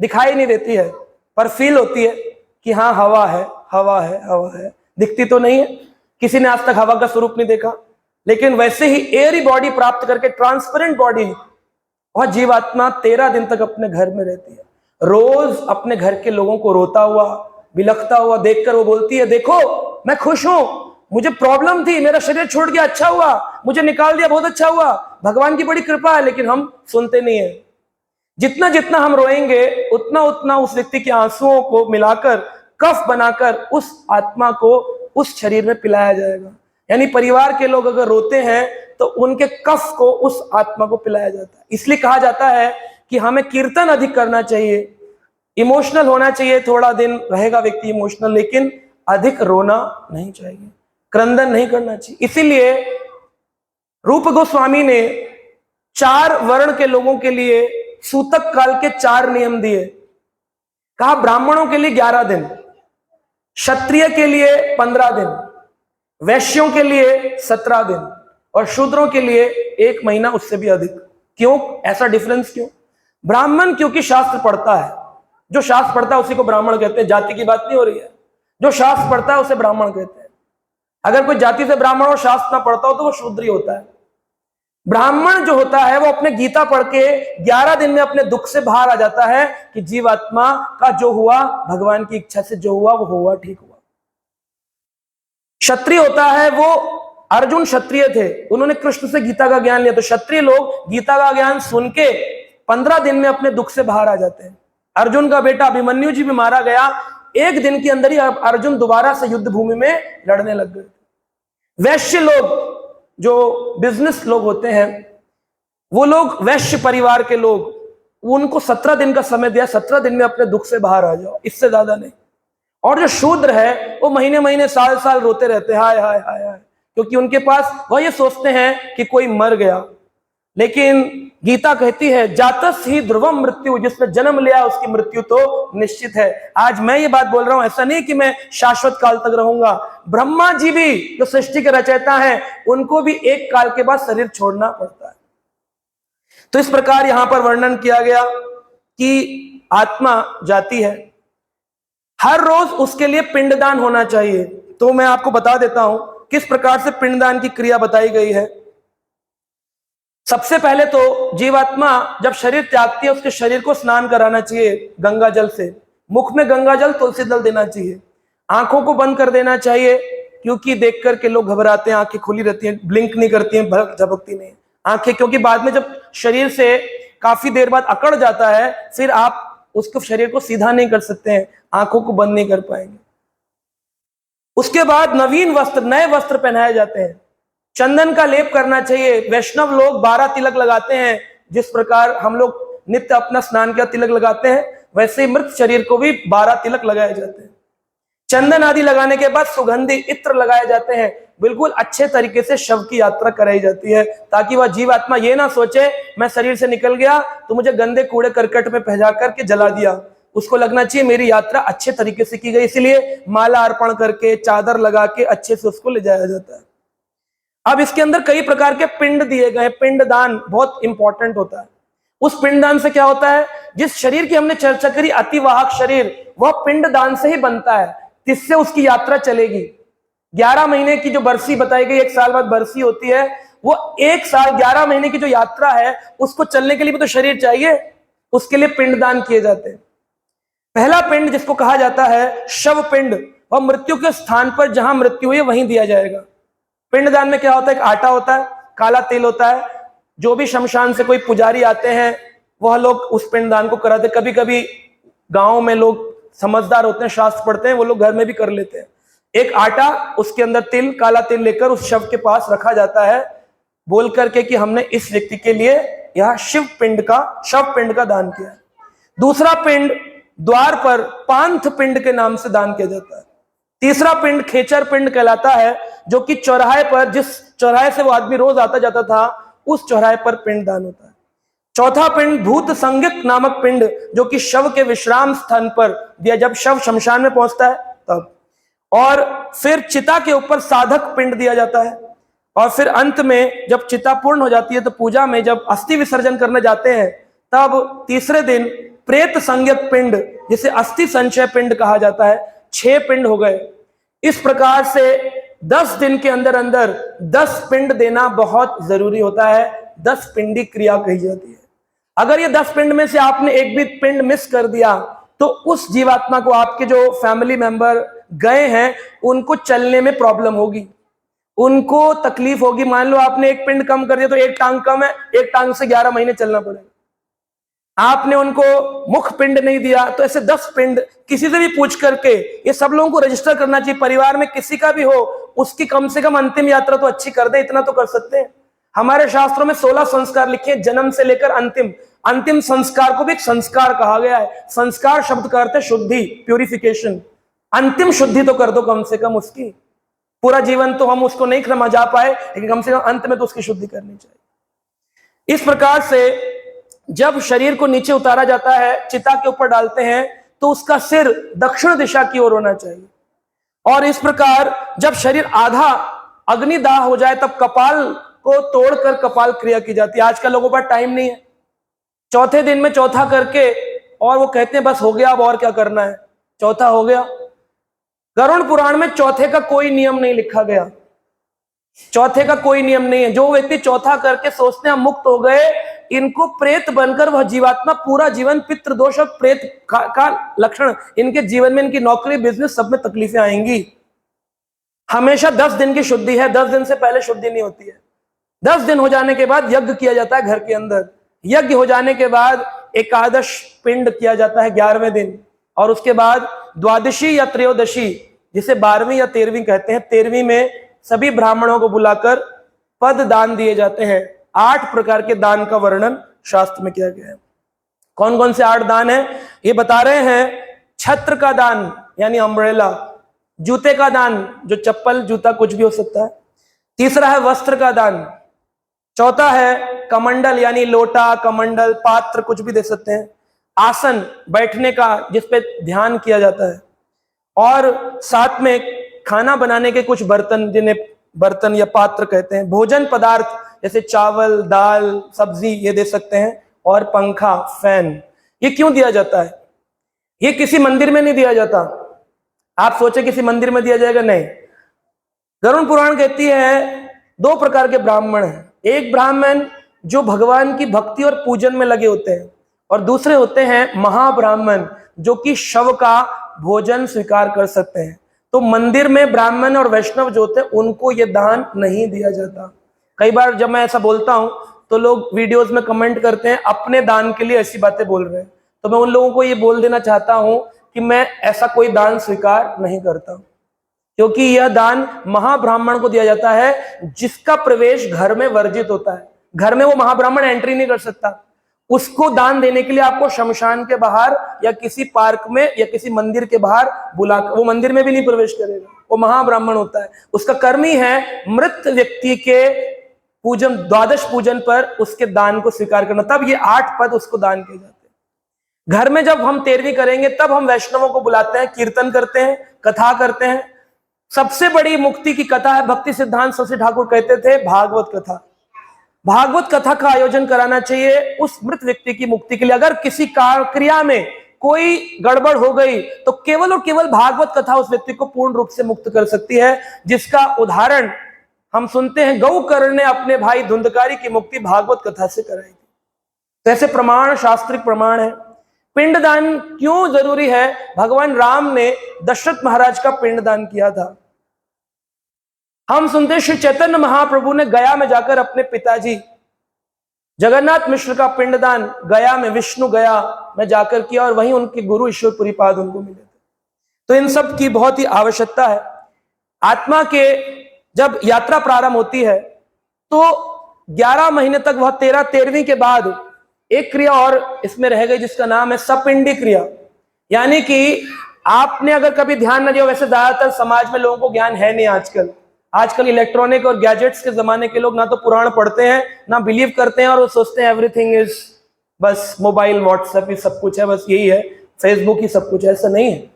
दिखाई नहीं देती है पर फील होती है कि हाँ हवा है, हवा है, हवा है, दिखती तो नहीं है, किसी ने आज तक हवा का स्वरूप नहीं देखा, लेकिन वैसे ही एयरी बॉडी प्राप्त करके ट्रांसपेरेंट बॉडी वह जीवात्मा 13 दिन तक अपने घर में रहती है। रोज अपने घर के लोगों को रोता हुआ, बिलखता हुआ देखकर वो बोलती है देखो मैं खुश हूं, मुझे प्रॉब्लम थी, मेरा शरीर छोड़ गया, अच्छा हुआ, मुझे निकाल दिया, बहुत अच्छा हुआ, भगवान की बड़ी कृपा है। लेकिन हम सुनते नहीं है। जितना जितना हम रोएंगे उतना उतना उस व्यक्ति के आंसुओं को मिलाकर कफ बनाकर उस आत्मा को उस शरीर में पिलाया जाएगा। यानी परिवार के लोग अगर रोते हैं तो उनके कफ को उस आत्मा को पिलाया जाता है। इसलिए कहा जाता है कि हमें कीर्तन अधिक करना चाहिए, इमोशनल होना चाहिए, थोड़ा दिन रहेगा व्यक्ति इमोशनल, लेकिन अधिक रोना नहीं चाहिए, क्रंदन नहीं करना चाहिए। इसीलिए रूप गोस्वामी ने 4 वर्ण के लोगों के लिए सूतक काल के 4 नियम दिए। कहा ब्राह्मणों के लिए 11 दिन, क्षत्रिय के लिए 15 दिन, वैश्यों के लिए 17 दिन और शूद्रों के लिए 1 महीना, उससे भी अधिक। क्यों ऐसा डिफरेंस क्यों? ब्राह्मण क्योंकि शास्त्र पढ़ता है, जो शास्त्र पढ़ता है उसी को ब्राह्मण कहते हैं, जाति की बात नहीं हो रही है। जो शास्त्र पढ़ता है उसे ब्राह्मण कहते हैं। अगर कोई जाति से ब्राह्मण और शास्त्र ना पढ़ता हो तो वो शूद्र ही होता है। ब्राह्मण जो होता है वो अपने गीता पढ़ के 11 दिन में अपने दुख से बाहर आ जाता है कि जीवात्मा का जो हुआ भगवान की इच्छा से जो हुआ वो हुआ, ठीक हुआ। क्षत्रिय होता है, वो अर्जुन क्षत्रिय थे, उन्होंने कृष्ण से गीता का ज्ञान लिया, तो क्षत्रिय लोग गीता का ज्ञान सुन के 15 दिन में अपने दुख से बाहर आ जाते हैं। अर्जुन का बेटा अभिमन्यु जी भी मारा गया, 1 दिन के अंदर ही अर्जुन दोबारा से युद्ध भूमि में लड़ने लग गए। वैश्य लोग, जो बिजनेस लोग होते हैं, वो लोग वैश्य परिवार के लोग, उनको 17 दिन का समय दिया, 17 दिन में अपने दुख से बाहर आ जाओ, इससे ज्यादा नहीं। और जो शूद्र है वो महीने महीने साल साल रोते रहते हैं, हाय हाय हाय हाय, क्योंकि उनके पास वह ये सोचते हैं कि कोई मर गया। लेकिन गीता कहती है जातस ही ध्रुवम मृत्यु, जिसने जन्म लिया उसकी मृत्यु तो निश्चित है। आज मैं ये बात बोल रहा हूं, ऐसा नहीं कि मैं शाश्वत काल तक रहूंगा। ब्रह्मा जी भी जो सृष्टि के रचयिता हैं, उनको भी एक काल के बाद शरीर छोड़ना पड़ता है। तो इस प्रकार यहां पर वर्णन किया गया कि आत्मा जाती है, हर रोज उसके लिए पिंडदान होना चाहिए। तो मैं आपको बता देता हूं किस प्रकार से पिंडदान की क्रिया बताई गई है। सबसे पहले तो जीवात्मा जब शरीर त्यागती है उसके शरीर को स्नान कराना चाहिए गंगा जल से, मुख में गंगा जल तुलसी दल देना चाहिए, आंखों को बंद कर देना चाहिए क्योंकि देख करके लोग घबराते हैं, आंखें खुली रहती हैं, ब्लिंक नहीं करती हैं, झपकती नहीं आंखें, क्योंकि बाद में जब शरीर से काफी देर बाद अकड़ जाता है फिर आप उसको शरीर को सीधा नहीं कर सकते हैं, आंखों को बंद नहीं कर पाएंगे। उसके बाद नवीन वस्त्र, नए वस्त्र पहनाए जाते हैं, चंदन का लेप करना चाहिए। वैष्णव लोग 12 तिलक लगाते हैं, जिस प्रकार हम लोग नित्य अपना स्नान का तिलक लगाते हैं वैसे ही मृत शरीर को भी 12 तिलक लगाए जाते हैं। चंदन आदि लगाने के बाद सुगंधी इत्र लगाए जाते हैं, बिल्कुल अच्छे तरीके से शव की यात्रा कराई जाती है ताकि वह जीवात्मा ये ना सोचे मैं शरीर से निकल गया तो मुझे गंदे कूड़े करकट में भेजा करके जला दिया। उसको लगना चाहिए मेरी यात्रा अच्छे तरीके से की गई, इसलिए माला अर्पण करके चादर लगा के अच्छे से उसको ले जाया जाता है। अब इसके अंदर कई प्रकार के पिंड दिए गए, पिंडदान बहुत इंपॉर्टेंट होता है। उस पिंडदान से क्या होता है, जिस शरीर की हमने चर्चा करी अतिवाहक शरीर, वह पिंडदान से ही बनता है, जिससे उसकी यात्रा चलेगी। 11 महीने की जो बरसी बताई गई, 1 साल बाद बरसी होती है, वो 1 साल 11 महीने की जो यात्रा है उसको चलने के लिए भी तो शरीर चाहिए, उसके लिए पिंडदान किए जाते हैं। पहला पिंड जिसको कहा जाता है शव पिंड, वह मृत्यु के स्थान पर जहां मृत्यु हुई वहीं दिया जाएगा। पिंडदान में क्या होता है, एक आटा होता है, काला तिल होता है, जो भी शमशान से कोई पुजारी आते हैं वह लोग उस पिंडदान को कराते। कभी कभी गांव में लोग समझदार होते हैं, शास्त्र पढ़ते हैं, वो लोग घर में भी कर लेते हैं। एक आटा, उसके अंदर तिल, काला तिल लेकर उस शव के पास रखा जाता है, बोल करके कि हमने इस व्यक्ति के लिए यह शव पिंड का दान किया। दूसरा पिंड द्वार पर पांथ पिंड के नाम से दान किया जाता है। तीसरा पिंड खेचर पिंड कहलाता है, जो कि चौराहे पर, जिस चौराहे से वो आदमी रोज आता जाता था, उस चौराहे पर पिंड दान होता है। चौथा पिंड भूत संज्ञक नामक पिंड, जो कि शव के विश्राम स्थान पर दिया, जब शव शमशान में पहुंचता है तब। और फिर चिता के ऊपर साधक पिंड दिया जाता है। और फिर अंत में जब चिता पूर्ण हो जाती है तो पूजा में जब अस्थि विसर्जन करने जाते हैं तब तीसरे दिन प्रेत संज्ञक पिंड, जिसे अस्थि संचय पिंड कहा जाता है, 6 पिंड हो गए। इस प्रकार से 10 दिन के अंदर अंदर 10 पिंड देना बहुत जरूरी होता है। 10 पिंडी क्रिया कही जाती है। अगर ये 10 पिंड में से आपने एक भी पिंड मिस कर दिया तो उस जीवात्मा को, आपके जो फैमिली मेंबर गए हैं, उनको चलने में प्रॉब्लम होगी, उनको तकलीफ होगी। मान लो आपने एक पिंड कम कर दिया तो एक टांग कम है, एक टांग से 11 महीने चलना पड़ेगा। आपने उनको मुख पिंड नहीं दिया तो ऐसे 10 पिंड किसी से भी पूछ करके, ये सब लोगों को रजिस्टर करना चाहिए। परिवार में किसी का भी हो, उसकी कम से कम अंतिम यात्रा तो अच्छी कर दे, इतना तो कर सकते हैं। हमारे शास्त्रों में 16 संस्कार लिखे हैं, जन्म से लेकर अंतिम संस्कार को भी एक संस्कार कहा गया है। संस्कार शब्द का अर्थ है शुद्धि, प्यूरिफिकेशन। अंतिम शुद्धि तो कर दो कम से कम उसकी। पूरा जीवन तो हम उसको नहीं क्षमा जा पाए, लेकिन कम से कम अंत में तो उसकी शुद्धि करनी चाहिए। इस प्रकार से जब शरीर को नीचे उतारा जाता है, चिता के ऊपर डालते हैं, तो उसका सिर दक्षिण दिशा की ओर होना चाहिए। और इस प्रकार जब शरीर आधा अग्निदाह हो जाए तब कपाल को तोड़कर कपाल क्रिया की जाती है। आजकल लोगों पर टाइम नहीं है, चौथे दिन में चौथा करके और वो कहते हैं बस हो गया, अब और क्या करना है, चौथा हो गया। गरुड़ पुराण में चौथे का कोई नियम नहीं लिखा गया, चौथे का कोई नियम नहीं है। जो व्यक्ति चौथा करके सोचते हैं मुक्त हो गए, इनको प्रेत बनकर वह जीवात्मा पूरा जीवन पितृदोष और प्रेत का लक्षण इनके जीवन में, इनकी नौकरी, बिजनेस, सब में तकलीफें आएंगी। हमेशा 10 दिन की शुद्धि है, 10 दिन से पहले शुद्धि नहीं होती है। 10 दिन हो जाने के बाद यज्ञ किया जाता है घर के अंदर। यज्ञ हो जाने के बाद एकादश पिंड किया जाता है 11वें दिन। और उसके बाद द्वादशी या त्रयोदशी, जिसे 12वीं या 13वीं कहते हैं, 13वीं में सभी ब्राह्मणों को बुलाकर पद दान दिए जाते हैं। 8 प्रकार के दान का वर्णन शास्त्र में किया गया है। कौन कौन से 8 दान है ये बता रहे हैं। छत्र का दान यानी अम्ब्रेला, जूते का दान, जो चप्पल जूता कुछ भी हो सकता है। तीसरा है वस्त्र का दान। चौथा है कमंडल यानी लोटा, कमंडल, पात्र कुछ भी दे सकते हैं। आसन, बैठने का, जिसपे ध्यान किया जाता है। और साथ में खाना बनाने के कुछ बर्तन, जिन्हें बर्तन या पात्र कहते हैं। भोजन पदार्थ जैसे चावल, दाल, सब्जी, ये दे सकते हैं। और पंखा, फैन। ये क्यों दिया जाता है? ये किसी मंदिर में नहीं दिया जाता। आप सोचे किसी मंदिर में दिया जाएगा, नहीं। गरुड़ पुराण कहती है 2 प्रकार के ब्राह्मण हैं। एक ब्राह्मण जो भगवान की भक्ति और पूजन में लगे होते हैं, और दूसरे होते हैं महाब्राह्मण जो कि शव का भोजन स्वीकार कर सकते हैं। तो मंदिर में ब्राह्मण और वैष्णव जो होते हैं उनको ये दान नहीं दिया जाता। कई बार जब मैं ऐसा बोलता हूं तो लोग वीडियोस में कमेंट करते हैं अपने दान के लिए ऐसी बातें बोल रहे हैं। तो मैं उन लोगों को ये बोल देना चाहता हूं कि मैं ऐसा कोई दान स्वीकार नहीं करता, क्योंकि यह दान महाब्राह्मण को दिया जाता है जिसका प्रवेश घर में वर्जित होता है। घर में वो महाब्राह्मण एंट्री नहीं कर सकता। उसको दान देने के लिए आपको शमशान के बाहर या किसी पार्क में या किसी मंदिर के बाहर बुलाकर, वो मंदिर में भी नहीं प्रवेश करेगा, वो महाब्राह्मण होता है। उसका कर्म ही है मृत व्यक्ति के पूजन, द्वादश पूजन पर उसके दान को स्वीकार करना। तब ये 8 पद उसको दान किए जाते हैं। घर में जब हम 13वीं करेंगे तब हम वैष्णवों को बुलाते हैं, कीर्तन करते हैं, कथा करते हैं। सबसे बड़ी मुक्ति की कथा है, भक्ति सिद्धांत सरस्वती ठाकुर कहते थे भागवत कथा। भागवत कथा का आयोजन कराना चाहिए उस मृत व्यक्ति की मुक्ति के लिए। अगर किसी क्रिया में कोई गड़बड़ हो गई तो केवल और केवल भागवत कथा उस व्यक्ति को पूर्ण रूप से मुक्त कर सकती है, जिसका उदाहरण हम सुनते हैं गौकर्ण ने अपने भाई धुंधकारी की मुक्ति भागवत कथा से कराई थी। तो ऐसे प्रमाण, शास्त्रिक प्रमाण है। पिंडदान क्यों जरूरी है? भगवान राम ने दशरथ महाराज का पिंडदान किया था। हम सुनते हैं श्री चैतन्य महाप्रभु ने गया में जाकर अपने पिताजी जगन्नाथ मिश्र का पिंडदान गया में, विष्णु गया में जाकर किया, और वहीं उनके गुरु ईश्वरपुरी पाद उनको मिले थे। तो इन सब की बहुत ही आवश्यकता है। आत्मा के जब यात्रा प्रारंभ होती है तो 11 महीने तक वह 13वीं के बाद एक क्रिया और इसमें रह गई जिसका नाम है सपिंडी क्रिया। यानी कि आपने अगर कभी ध्यान न दिया, वैसे ज्यादातर समाज में लोगों को ज्ञान है नहीं आजकल इलेक्ट्रॉनिक और गैजेट्स के जमाने के लोग ना तो पुराण पढ़ते हैं ना बिलीव करते हैं, और वो सोचते हैं एवरीथिंग इज बस मोबाइल, व्हाट्सएप ही सब कुछ है, बस यही है, फेसबुक ही सब कुछ है। ऐसा नहीं है।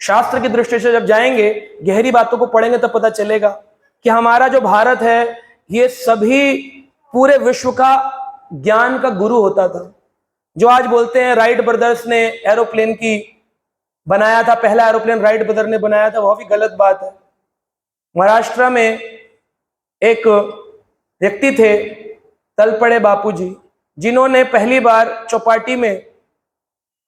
शास्त्र की दृष्टि से जब जाएंगे, गहरी बातों को पढ़ेंगे तब पता चलेगा कि हमारा जो भारत है ये सभी पूरे विश्व का ज्ञान का गुरु होता था। जो आज बोलते हैं राइट ब्रदर्स ने एरोप्लेन की बनाया था, पहला एरोप्लेन राइट ब्रदर ने बनाया था, वह भी गलत बात है। महाराष्ट्र में एक व्यक्ति थे तलपड़े बापूजी, जिन्होंने पहली बार चौपाटी में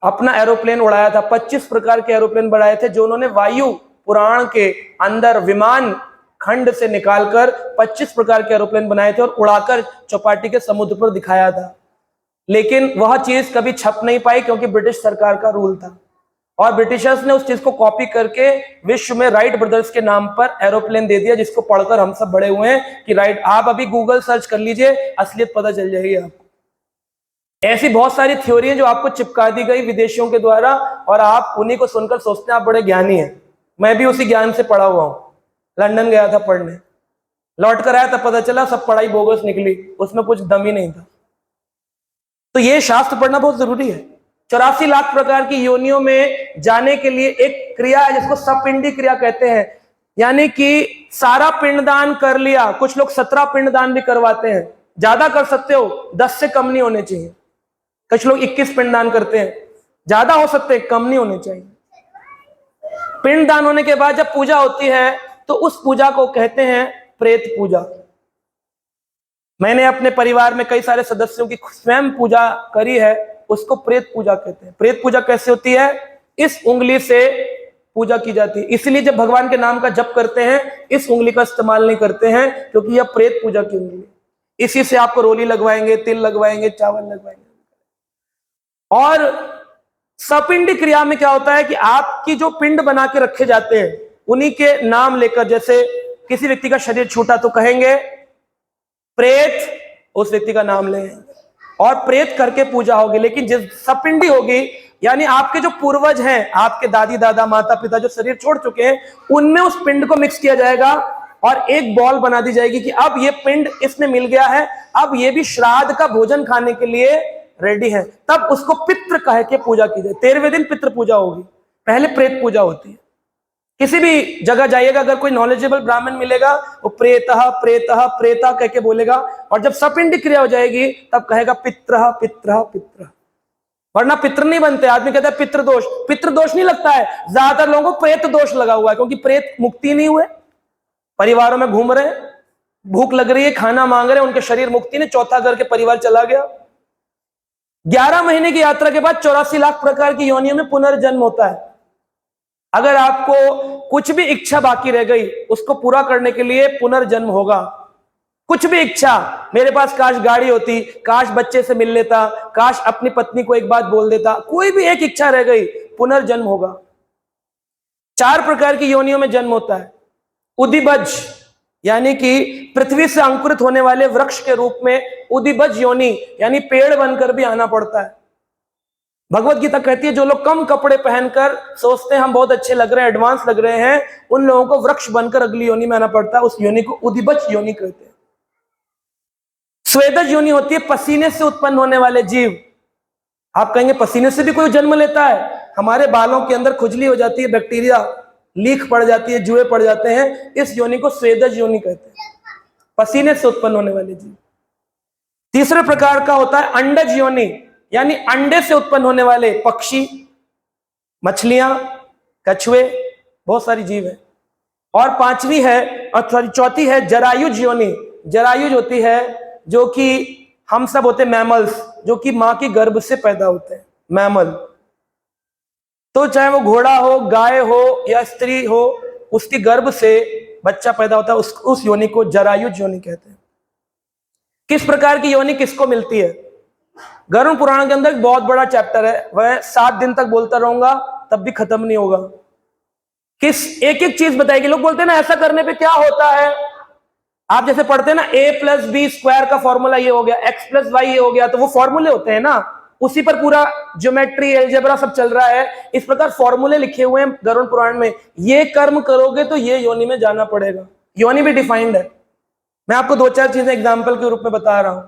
अपना एरोप्लेन उड़ाया था। 25 प्रकार के एरोप्लेन बनाए थे जो उन्होंने वायु पुराण के अंदर विमान खंड से निकालकर 25 प्रकार के एरोप्लेन बनाए थे और उड़ाकर चौपाटी के समुद्र पर दिखाया था। लेकिन वह चीज कभी छप नहीं पाई क्योंकि ब्रिटिश सरकार का रूल था, और ब्रिटिशर्स ने उस चीज को कॉपी करके विश्व में राइट ब्रदर्स के नाम पर एरोप्लेन दे दिया, जिसको पढ़कर हम सब बड़े हुए हैं कि राइट। आप अभी गूगल सर्च कर लीजिए, असलियत पता चल जाएगी आपको। ऐसी बहुत सारी थ्योरी है जो आपको चिपका दी गई विदेशियों के द्वारा, और आप उन्हीं को सुनकर सोचते हैं आप बड़े ज्ञानी हैं। मैं भी उसी ज्ञान से पढ़ा हुआ हूं। लंदन गया था पढ़ने, लौट कर आया तब पता चला सब पढ़ाई बोगस निकली, उसमें कुछ दम ही नहीं था। तो ये शास्त्र पढ़ना बहुत जरूरी है। 84 लाख प्रकार की योनियों में जाने के लिए एक क्रिया है जिसको सपिंडी क्रिया कहते हैं। यानी कि सारा पिंडदान कर लिया, कुछ लोग 17 पिंडदान भी करवाते हैं, ज्यादा कर सकते हो, 10 से कम नहीं होने चाहिए। कुछ लोग 21 पिंडदान करते हैं, ज्यादा हो सकते हैं, कम नहीं होने चाहिए। पिंडदान होने के बाद जब पूजा होती है तो उस पूजा को कहते हैं प्रेत पूजा। मैंने अपने परिवार में कई सारे सदस्यों की स्वयं पूजा करी है, उसको प्रेत पूजा कहते हैं। प्रेत पूजा कैसे होती है? इस उंगली से पूजा की जाती है, इसलिए जब भगवान के नाम का जप करते हैं इस उंगली का इस्तेमाल नहीं करते हैं, क्योंकि यह प्रेत पूजा की उंगली है। इसी से आपको रोली लगवाएंगे, तिल लगवाएंगे, चावल लगवाएंगे। और सपिंडी क्रिया में क्या होता है कि आपकी जो पिंड बना के रखे जाते हैं उन्हीं के नाम लेकर, जैसे किसी व्यक्ति का शरीर छूटा तो कहेंगे प्रेत, उस व्यक्ति का नाम लें और प्रेत करके पूजा होगी। लेकिन जिस सपिंडी होगी, यानी आपके जो पूर्वज हैं, आपके दादी दादा माता पिता जो शरीर छोड़ चुके हैं, उनमें उस पिंड को मिक्स किया जाएगा और एक बॉल बना दी जाएगी कि अब ये पिंड इसमें मिल गया है, अब ये भी श्राद्ध का भोजन खाने के लिए रेडी है। तब उसको पितृ कह के पूजा की जाए। 13वें दिन पितृ पूजा होगी, पहले प्रेत पूजा होती है। किसी भी जगह जाइएगा, अगर कोई नॉलेजेबल ब्राह्मण मिलेगा, वो प्रेतः प्रेतः प्रेता कह के बोलेगा, और जब सपिंडी क्रिया हो जाएगी तब कहेगा पितृ पितृ पितृ। वरना पितृ नहीं बनते। आदमी कहता है पितृदोष, पितृदोष नहीं लगता है, ज्यादातर लोगों को प्रेत दोष लगा हुआ है, क्योंकि प्रेत मुक्ति नहीं हुए, परिवारों में घूम रहे हैं, भूख लग रही है, खाना मांग रहे हैं, उनके शरीर मुक्ति ने चौथा करके परिवार चला गया। 11 महीने की यात्रा के बाद 84 लाख प्रकार की योनियों में पुनर्जन्म होता है। अगर आपको कुछ भी इच्छा बाकी रह गई, उसको पूरा करने के लिए पुनर्जन्म होगा। कुछ भी इच्छा, मेरे पास काश गाड़ी होती, काश बच्चे से मिल लेता, काश अपनी पत्नी को एक बात बोल देता, कोई भी एक इच्छा रह गई, पुनर्जन्म होगा। 4 प्रकार की योनियों में जन्म होता है। उदिबज, यानी कि पृथ्वी से अंकुरित होने वाले वृक्ष के रूप में उदिबज योनि, यानी पेड़ बनकर भी आना पड़ता है। भगवत गीता कहती है जो लोग कम कपड़े पहनकर सोचते हैं हम बहुत अच्छे लग रहे हैं, एडवांस लग रहे हैं, उन लोगों को वृक्ष बनकर अगली योनि में आना पड़ता है। उस योनि को उदिबज योनि कहते हैं। स्वेदज योनि होती है पसीने से उत्पन्न होने वाले जीव। आप कहेंगे पसीने से भी कोई जन्म लेता है? हमारे बालों के अंदर खुजली हो जाती है, बैक्टीरिया लीक पड़ जाती है, जुए पड़ जाते हैं, इस योनि को स्वेदज योनि कहते हैं, पसीने से उत्पन्न होने वाले जीव। तीसरे प्रकार का होता है अंडज योनि, यानी अंडे से उत्पन्न होने वाले पक्षी, मछलियां, कछुए, बहुत सारी जीव है। और पांचवी है, चौथी है जरायुज योनि। जरायुज होती है जो कि हम सब होते हैं मैमल्स, जो कि मां के गर्भ से पैदा होते हैं, मैमल। तो चाहे वो घोड़ा हो, गाय हो या स्त्री हो, उसके गर्भ से बच्चा पैदा होता है, उस योनि को जरायुज योनि कहते हैं। किस प्रकार की योनि किसको मिलती है? गरुड़ पुराण के अंदर एक बहुत बड़ा चैप्टर है, वह 7 दिन तक बोलता रहूंगा तब भी खत्म नहीं होगा। किस एक एक चीज बताएगी। लोग बोलते हैं ना ऐसा करने पे क्या होता है, आप जैसे पढ़ते हैं ना a+b² का फॉर्मूला ये हो गया, x+y ये हो गया, तो वो फॉर्मूले होते हैं ना, उसी पर पूरा ज्योमेट्री, एलजेब्रा सब चल रहा है। इस प्रकार फॉर्मूले लिखे हुए हैं गरुड़ पुराण में, ये कर्म करोगे तो ये योनि में जाना पड़ेगा। योनि भी डिफाइंड है। मैं आपको 2-4 चीजें एग्जाम्पल के रूप में बता रहा हूं।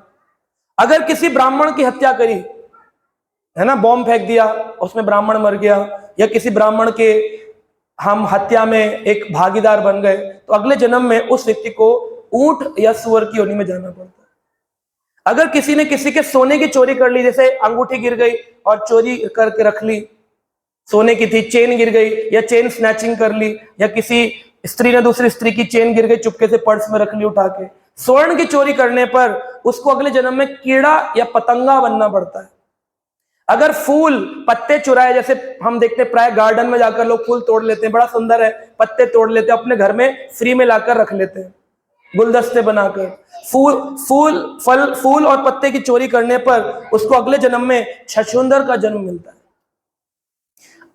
अगर किसी ब्राह्मण की हत्या करी है ना, बॉम्ब फेंक दिया, उसमें ब्राह्मण मर गया, या किसी ब्राह्मण के हम हत्या में एक भागीदार बन गए, तो अगले जन्म में उस व्यक्ति को ऊंट या सुअर की योनि में जाना पड़ता है। अगर किसी ने किसी के सोने की चोरी कर ली, जैसे अंगूठी गिर गई और चोरी करके रख ली, सोने की थी, चेन गिर गई या चेन स्नैचिंग कर ली, या किसी स्त्री ने दूसरी स्त्री की चेन गिर गई चुपके से पर्स में रख ली उठा के, स्वर्ण की चोरी करने पर उसको अगले जन्म में कीड़ा या पतंगा बनना पड़ता है। अगर फूल पत्ते चुराए, जैसे हम देखते हैं प्राय गार्डन में जाकर लोग फूल तोड़ लेते हैं, बड़ा सुंदर है, पत्ते तोड़ लेते हैं, अपने घर में फ्री में लाकर रख लेते हैं गुलदस्ते बनाकर। फूल और पत्ते की चोरी करने पर उसको अगले जन्म में छछूंदर का जन्म मिलता है।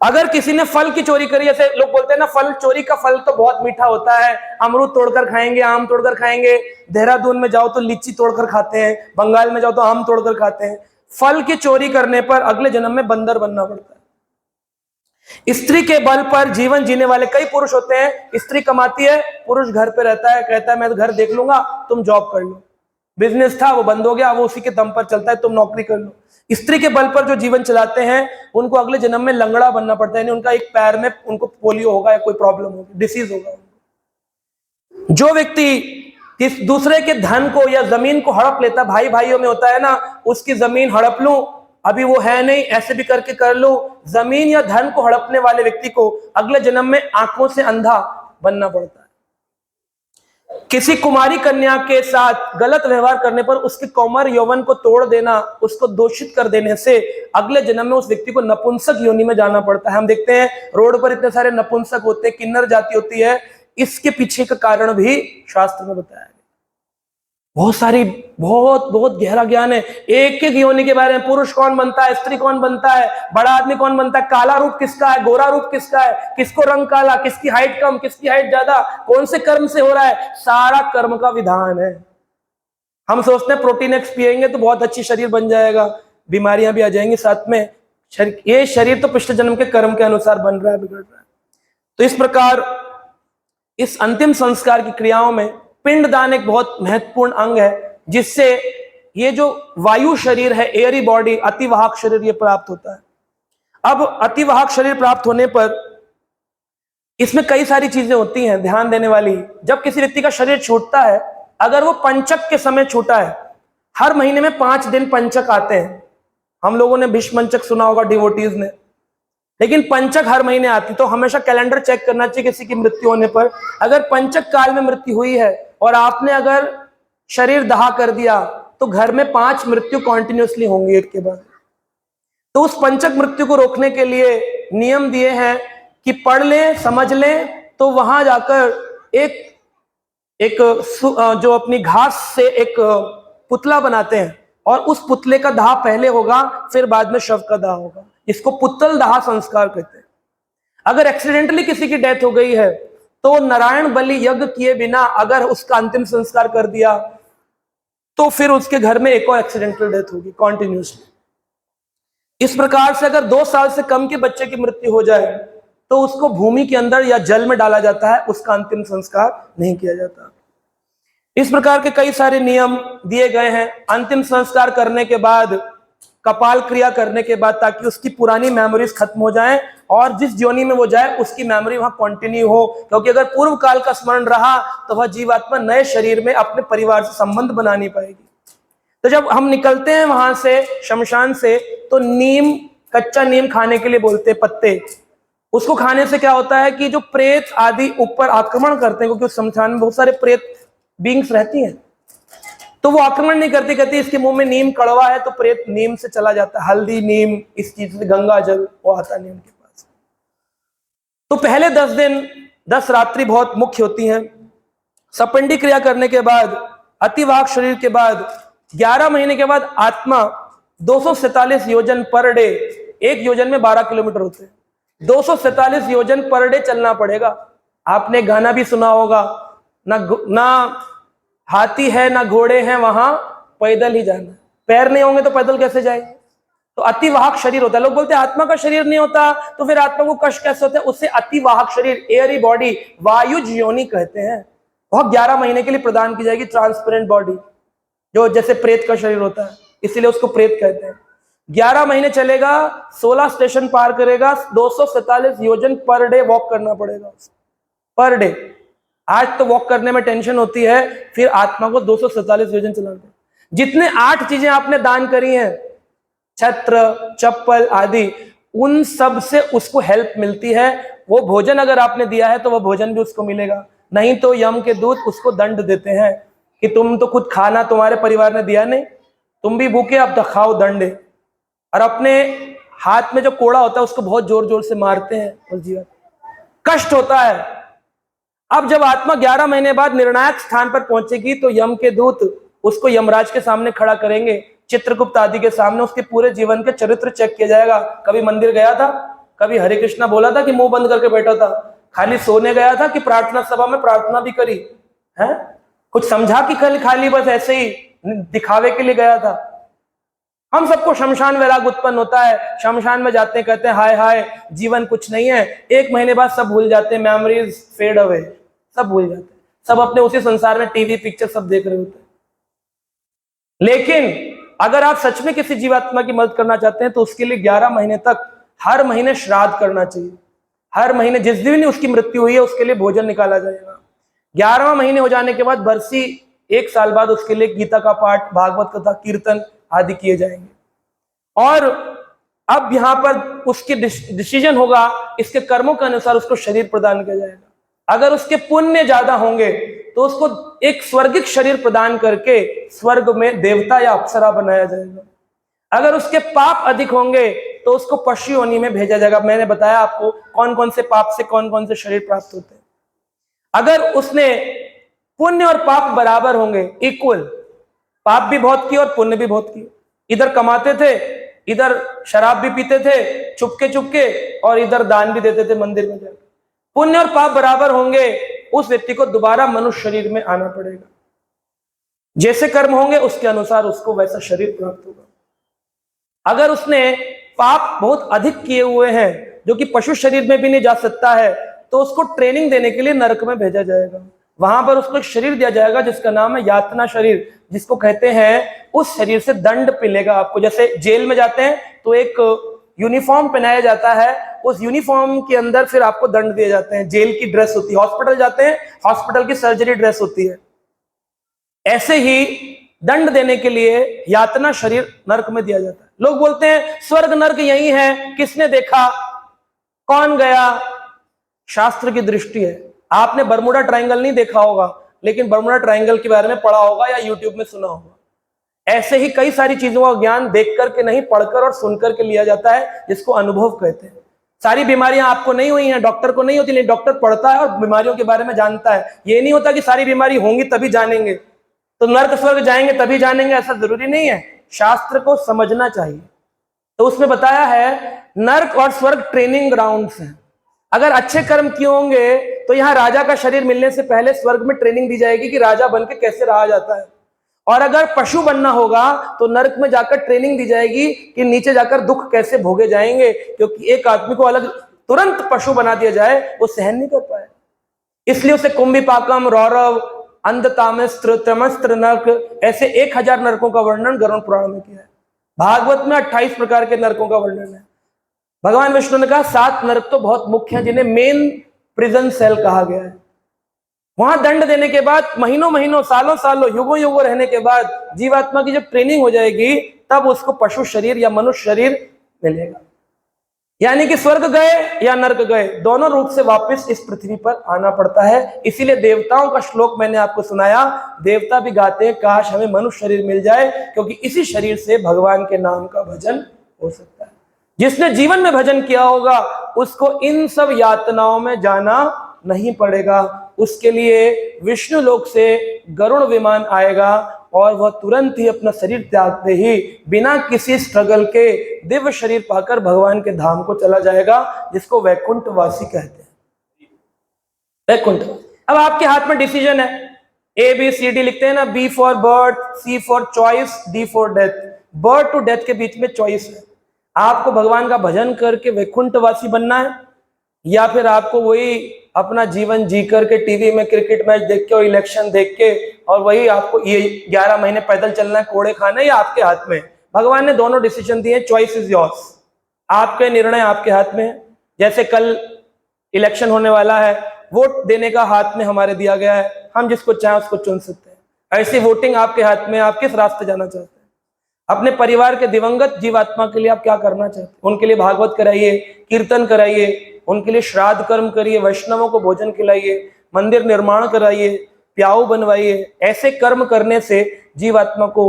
अगर किसी ने फल की चोरी करी, जैसे लोग बोलते हैं ना फल चोरी का फल तो बहुत मीठा होता है, अमरूद तोड़कर खाएंगे, आम तोड़कर खाएंगे, देहरादून में जाओ तो लीची तोड़कर खाते हैं, बंगाल में जाओ तो आम तोड़कर खाते हैं। फल की चोरी करने पर अगले जन्म में बंदर बनना पड़ता है। स्त्री के बल पर जीवन जीने वाले कई पुरुष होते हैं। स्त्री कमाती है, पुरुष घर पे रहता है, कहता है मैं तो घर देख लूंगा, तुम जॉब कर लो, बिजनेस था वो बंद हो गया, वो उसी के दम पर चलता है, तुम नौकरी कर लो। स्त्री के बल पर जो जीवन चलाते हैं उनको अगले जन्म में लंगड़ा बनना पड़ता है, यानी उनका एक पैर में उनको पोलियो होगा या कोई प्रॉब्लम होगी, डिसीज होगा। जो व्यक्ति किस दूसरे के धन को या जमीन को हड़प लेता, भाई भाइयों में होता है ना, उसकी जमीन हड़प लूं, अभी वो है नहीं, ऐसे भी करके कर लूं, जमीन या धन को हड़पने वाले व्यक्ति को अगले जन्म में आंखों से अंधा बनना पड़ता है। किसी कुमारी कन्या के साथ गलत व्यवहार करने पर उसके कौमार यौवन को तोड़ देना, उसको दोषित कर देने से अगले जन्म में उस व्यक्ति को नपुंसक योनि में जाना पड़ता है। हम देखते हैं रोड पर इतने सारे नपुंसक होते हैं, किन्नर जाति होती है, इसके पीछे का कारण भी शास्त्र में बताया गया। बहुत गहरा ज्ञान है एक एक योनि के बारे में। पुरुष कौन बनता है, स्त्री कौन बनता है, बड़ा आदमी कौन बनता है, काला रूप किसका है, गोरा रूप किसका है, किसको रंग काला, किसकी हाइट कम, किसकी हाइट ज्यादा, कौन से कर्म से हो रहा है, सारा कर्म का विधान है। हम सोचते हैं प्रोटीन एक्स पिएंगे तो बहुत अच्छी शरीर बन जाएगा, बीमारियां भी आ जाएंगी साथ में। ये शरीर तो पिछले जन्म के कर्म के अनुसार बन रहा है, बिगड़ रहा है। तो इस प्रकार इस अंतिम संस्कार की क्रियाओं में पिंडदान एक बहुत महत्वपूर्ण अंग है, जिससे ये जो वायु शरीर है, एयरी बॉडी, अतिवाहक शरीर, ये प्राप्त होता है। अब अतिवाहक शरीर प्राप्त होने पर इसमें कई सारी चीजें होती हैं ध्यान देने वाली। जब किसी व्यक्ति का शरीर छूटता है, अगर वो पंचक के समय छूटा है, हर महीने में 5 दिन पंचक आते हैं। हम लोगों ने भीष्म पंचक सुना होगा, डिवोटीज ने। लेकिन पंचक हर महीने आती, तो हमेशा कैलेंडर चेक करना चाहिए किसी की मृत्यु होने पर। अगर पंचक काल में मृत्यु हुई है और आपने अगर शरीर दाह कर दिया तो घर में 5 मृत्यु कॉन्टिन्यूसली होंगी एक के बाद। तो उस पंचक मृत्यु को रोकने के लिए नियम दिए हैं कि पढ़ लें, समझ लें, तो वहां जाकर एक जो अपनी घास से एक पुतला बनाते हैं और उस पुतले का दाह पहले होगा, फिर बाद में शव का दाह होगा। इसको पुतल दाह संस्कार कहते हैं। अगर एक्सीडेंटली किसी की डेथ हो गई है तो नारायण बलि यज्ञ किए बिना अगर उसका अंतिम संस्कार कर दिया तो फिर उसके घर में एक और एक्सीडेंटल डेथ होगी कॉन्टिन्यूसली। इस प्रकार से अगर 2 साल से कम के बच्चे की मृत्यु हो जाए तो उसको भूमि के अंदर या जल में डाला जाता है, उसका अंतिम संस्कार नहीं किया जाता। इस प्रकार के कई सारे नियम दिए गए हैं। अंतिम संस्कार करने के बाद, कपाल क्रिया करने के बाद, ताकि उसकी पुरानी मेमोरीज खत्म हो जाएं और जिस योनि में वो जाए उसकी मेमोरी वहां कंटिन्यू हो, क्योंकि अगर पूर्व काल का स्मरण रहा तो वह जीवात्मा नए शरीर में अपने परिवार से संबंध बना नहीं पाएगी। तो जब हम निकलते हैं वहां से, शमशान से, तो नीम, कच्चा नीम खाने के लिए बोलते हैं, पत्ते। उसको खाने से क्या होता है कि जो प्रेत आदि ऊपर आक्रमण करते हैं, क्योंकि उस शमशान में बहुत सारे प्रेत बींग्स रहती हैं, तो वो आक्रमण नहीं करती, कहती इसके मुंह में नीम कड़वा है, तो प्रेत नीम से चला जाता है। हल्दी, नीम, इस चीज से, गंगा जल, वो आता नीम के पास। तो पहले 10 दिन, 10 रात्रि बहुत मुख्य होती हैं। सपिंडी क्रिया करने के बाद, अतिवाहक शरीर के बाद, 11 महीने के बाद आत्मा 247 योजन पर डे, एक योजन में 12 किलोमीटर होते हैं, 247 योजन पर डे चलना पड़ेगा। आपने गाना भी सुना होगा, ना हाथी है ना घोड़े हैं, वहां पैदल ही जाना। पैर नहीं होंगे तो पैदल कैसे जाएंगे? तो अतिवाहक शरीर होता है। लोग बोलते हैं आत्मा का शरीर नहीं होता, तो फिर आत्मा को कष्ट कैसे होता है? उससे अतिवाहक शरीर, एयरी बॉडी, वायुज योनि कहते हैं, वह 11 महीने के लिए प्रदान की जाएगी। ट्रांसपेरेंट बॉडी, जो जैसे प्रेत का शरीर होता है, इसीलिए उसको प्रेत कहते हैं। 11 महीने चलेगा, 16 स्टेशन पार करेगा, 247 योजन पर डे वॉक करना पड़ेगा पर डे। आज तो वॉक करने में टेंशन होती है, फिर आत्मा को 247 योजन चलाना पड़ेगा। जितने 8 चीजें आपने दान करी हैं, छत्र, चप्पल आदि, उन सब से उसको हेल्प मिलती है। वो भोजन अगर आपने दिया है तो वह भोजन भी उसको मिलेगा, नहीं तो यम के दूत उसको दंड देते हैं कि तुम तो खुद खाना तुम्हारे परिवार ने दिया नहीं, तुम भी भूखे, अब तो खाओ, दंड है। और अपने हाथ में जो कोड़ा होता है उसको बहुत जोर जोर से मारते हैं, उस जीवन कष्ट होता है। अब जब आत्मा 11 महीने बाद निर्णायक स्थान पर पहुंचेगी तो यम के दूत उसको यमराज के सामने खड़ा करेंगे, चित्रगुप्त आदि के सामने। उसके पूरे जीवन के चरित्र चेक किया जाएगा। कभी मंदिर गया था, कभी हरे कृष्णा बोला था कि मुंह बंद करके बैठा था, खाली सोने गया था कि प्रार्थना सभा में प्रार्थना भी करी है, कुछ समझा कि खाली बस ऐसे ही दिखावे के लिए गया था। हम सबको शमशान वैराग उत्पन्न होता है। शमशान में जाते हैं, कहते हैं हाय हाय जीवन कुछ नहीं है। 1 महीने बाद सब भूल जाते हैं, मेमोरीज फेड अवे, सब भूल जाते हैं, सब अपने उसी संसार में टीवी पिक्चर सब देख रहे होते हैं। लेकिन अगर आप सच में किसी जीवात्मा की मदद करना चाहते हैं तो उसके लिए 11 महीने तक हर महीने श्राद्ध करना चाहिए। हर महीने जिस दिन उसकी मृत्यु हुई है उसके लिए भोजन निकाला जाएगा। 11वां महीने हो जाने के बाद बरसी, 1 साल बाद उसके लिए गीता का पाठ, भागवत कथा, कीर्तन आदि किए जाएंगे। और अब यहां पर उसकी डिसीजन होगा, इसके कर्मों के अनुसार उसको शरीर प्रदान किया जाएगा। अगर उसके पुण्य ज्यादा होंगे तो उसको एक स्वर्गिक शरीर प्रदान करके स्वर्ग में देवता या अप्सरा बनाया जाएगा। अगर उसके पाप अधिक होंगे तो उसको पशु योनि में भेजा जाएगा। मैंने बताया आपको कौन कौन से पाप से कौन कौन से शरीर प्राप्त होते हैं। अगर उसने पुण्य और पाप बराबर होंगे, इक्वल, पाप भी बहुत किए और पुण्य भी बहुत किए, इधर कमाते थे, इधर शराब भी पीते थे चुपके चुपके, और इधर दान भी देते थे मंदिर में जाकर, पुण्य और पाप बराबर होंगे, उस व्यक्ति को दोबारा मनुष्य शरीर में आना पड़ेगा। जैसे कर्म होंगे उसके अनुसार उसको वैसा शरीर प्राप्त होगा। अगर उसने पाप बहुत अधिक किए हुए हैं जो कि पशु शरीर में भी नहीं जा सकता है, तो उसको ट्रेनिंग देने के लिए नरक में भेजा जाएगा। वहां पर उसको एक शरीर दिया जाएगा जिसका नाम है यातना शरीर, जिसको कहते हैं उस शरीर से दंड मिलेगा आपको। जैसे जेल में जाते हैं तो एक यूनिफॉर्म पहनाया जाता है, उस यूनिफॉर्म के अंदर फिर आपको दंड दिए जाते हैं, जेल की ड्रेस होती है। हॉस्पिटल जाते हैं, हॉस्पिटल की सर्जरी ड्रेस होती है। ऐसे ही दंड देने के लिए यातना शरीर नरक में दिया जाता है। लोग बोलते हैं स्वर्ग नरक यही है, किसने देखा? कौन गया? शास्त्र की दृष्टि है। आपने बर्मुडा ट्रायंगल नहीं देखा होगा, लेकिन बर्मुडा ट्रायंगल के बारे में पढ़ा होगा या यूट्यूब में सुना होगा। ऐसे ही कई सारी चीजों का ज्ञान देख करके नहीं, पढ़कर और सुनकर के लिया जाता है, जिसको अनुभव कहते हैं। सारी बीमारियां आपको नहीं हुई हैं, डॉक्टर को नहीं होती, लेकिन डॉक्टर पढ़ता है और बीमारियों के बारे में जानता है। ये नहीं होता कि सारी बीमारी होंगी तभी जानेंगे, तो नर्क स्वर्ग जाएंगे तभी जानेंगे, ऐसा जरूरी नहीं है। शास्त्र को समझना चाहिए। तो उसमें बताया है नर्क और स्वर्ग ट्रेनिंग ग्राउंड्स हैं। अगर अच्छे कर्म किए होंगे तो यहाँ राजा का शरीर मिलने से पहले स्वर्ग में ट्रेनिंग दी जाएगी कि राजा बन के कैसे रहा जाता है। और अगर पशु बनना होगा तो नर्क में जाकर ट्रेनिंग दी जाएगी कि नीचे जाकर दुख कैसे भोगे जाएंगे, क्योंकि एक आदमी को अलग तुरंत पशु बना दिया जाए वो सहन नहीं कर पाए। इसलिए उसे कुंभिपाकम, रौरव, अंधतामिस्त्र, त्रमस्त्र नर्क, ऐसे 1000 नरकों का वर्णन गरुड़ पुराण में किया है। भागवत में 28 प्रकार के नरकों का वर्णन है। भगवान विष्णु ने कहा 7 नरक तो बहुत मुख्य हैं, जिन्हें मेन प्रिजन सेल कहा गया है। वहां दंड देने के बाद महीनों महीनों, सालों सालों, युगों युगों रहने के बाद जीवात्मा की जब ट्रेनिंग हो जाएगी तब उसको पशु शरीर या मनुष्य शरीर मिलेगा। यानी कि स्वर्ग गए या नर्क गए, दोनों रूप से वापस इस पृथ्वी पर आना पड़ता है। इसीलिए देवताओं का श्लोक मैंने आपको सुनाया। देवता भी गाते हैं काश हमें मनुष्य शरीर मिल जाए, क्योंकि इसी शरीर से भगवान के नाम का भजन हो सकता है। जिसने जीवन में भजन किया होगा उसको इन सब यातनाओं में जाना नहीं पड़ेगा। उसके लिए विष्णु लोक से गरुड़ विमान आएगा और वह तुरंत ही अपना शरीर त्यागते ही बिना किसी स्ट्रगल के दिव्य शरीर पाकर भगवान के धाम को चला जाएगा, जिसको वैकुंठवासी कहते हैं। वैकुंठ। अब आपके हाथ में डिसीजन है, ABCD लिखते हैं ना, B for birth, C for choice, D for death. Birth to death के बीच में चॉइस है। आपको भगवान का भजन करके वैकुंठवासी बनना है, या फिर आपको वही अपना जीवन जी करके टीवी में क्रिकेट मैच देख के और इलेक्शन देख के और वही आपको ये 11 महीने पैदल चलना है, कोड़े खाना है, या आपके हाथ में। भगवान ने दोनों डिसीजन दिए, चॉइस इज योर्स। आपके निर्णय आपके हाथ में है। जैसे कल इलेक्शन होने वाला है, वोट देने का हाथ में हमारे दिया गया है, हम जिसको चाहें उसको चुन सकते हैं। ऐसी वोटिंग आपके हाथ में, आप किस रास्ते जाना चाहते हैं। अपने परिवार के दिवंगत जीवात्मा के लिए आप क्या करना चाहते हैं? उनके लिए भागवत कराइए, कीर्तन कराइए, उनके लिए श्राद्ध कर्म करिए, वैष्णवों को भोजन खिलाइए, मंदिर निर्माण कराइए, प्याऊ बनवाइए। ऐसे कर्म करने से जीवात्मा को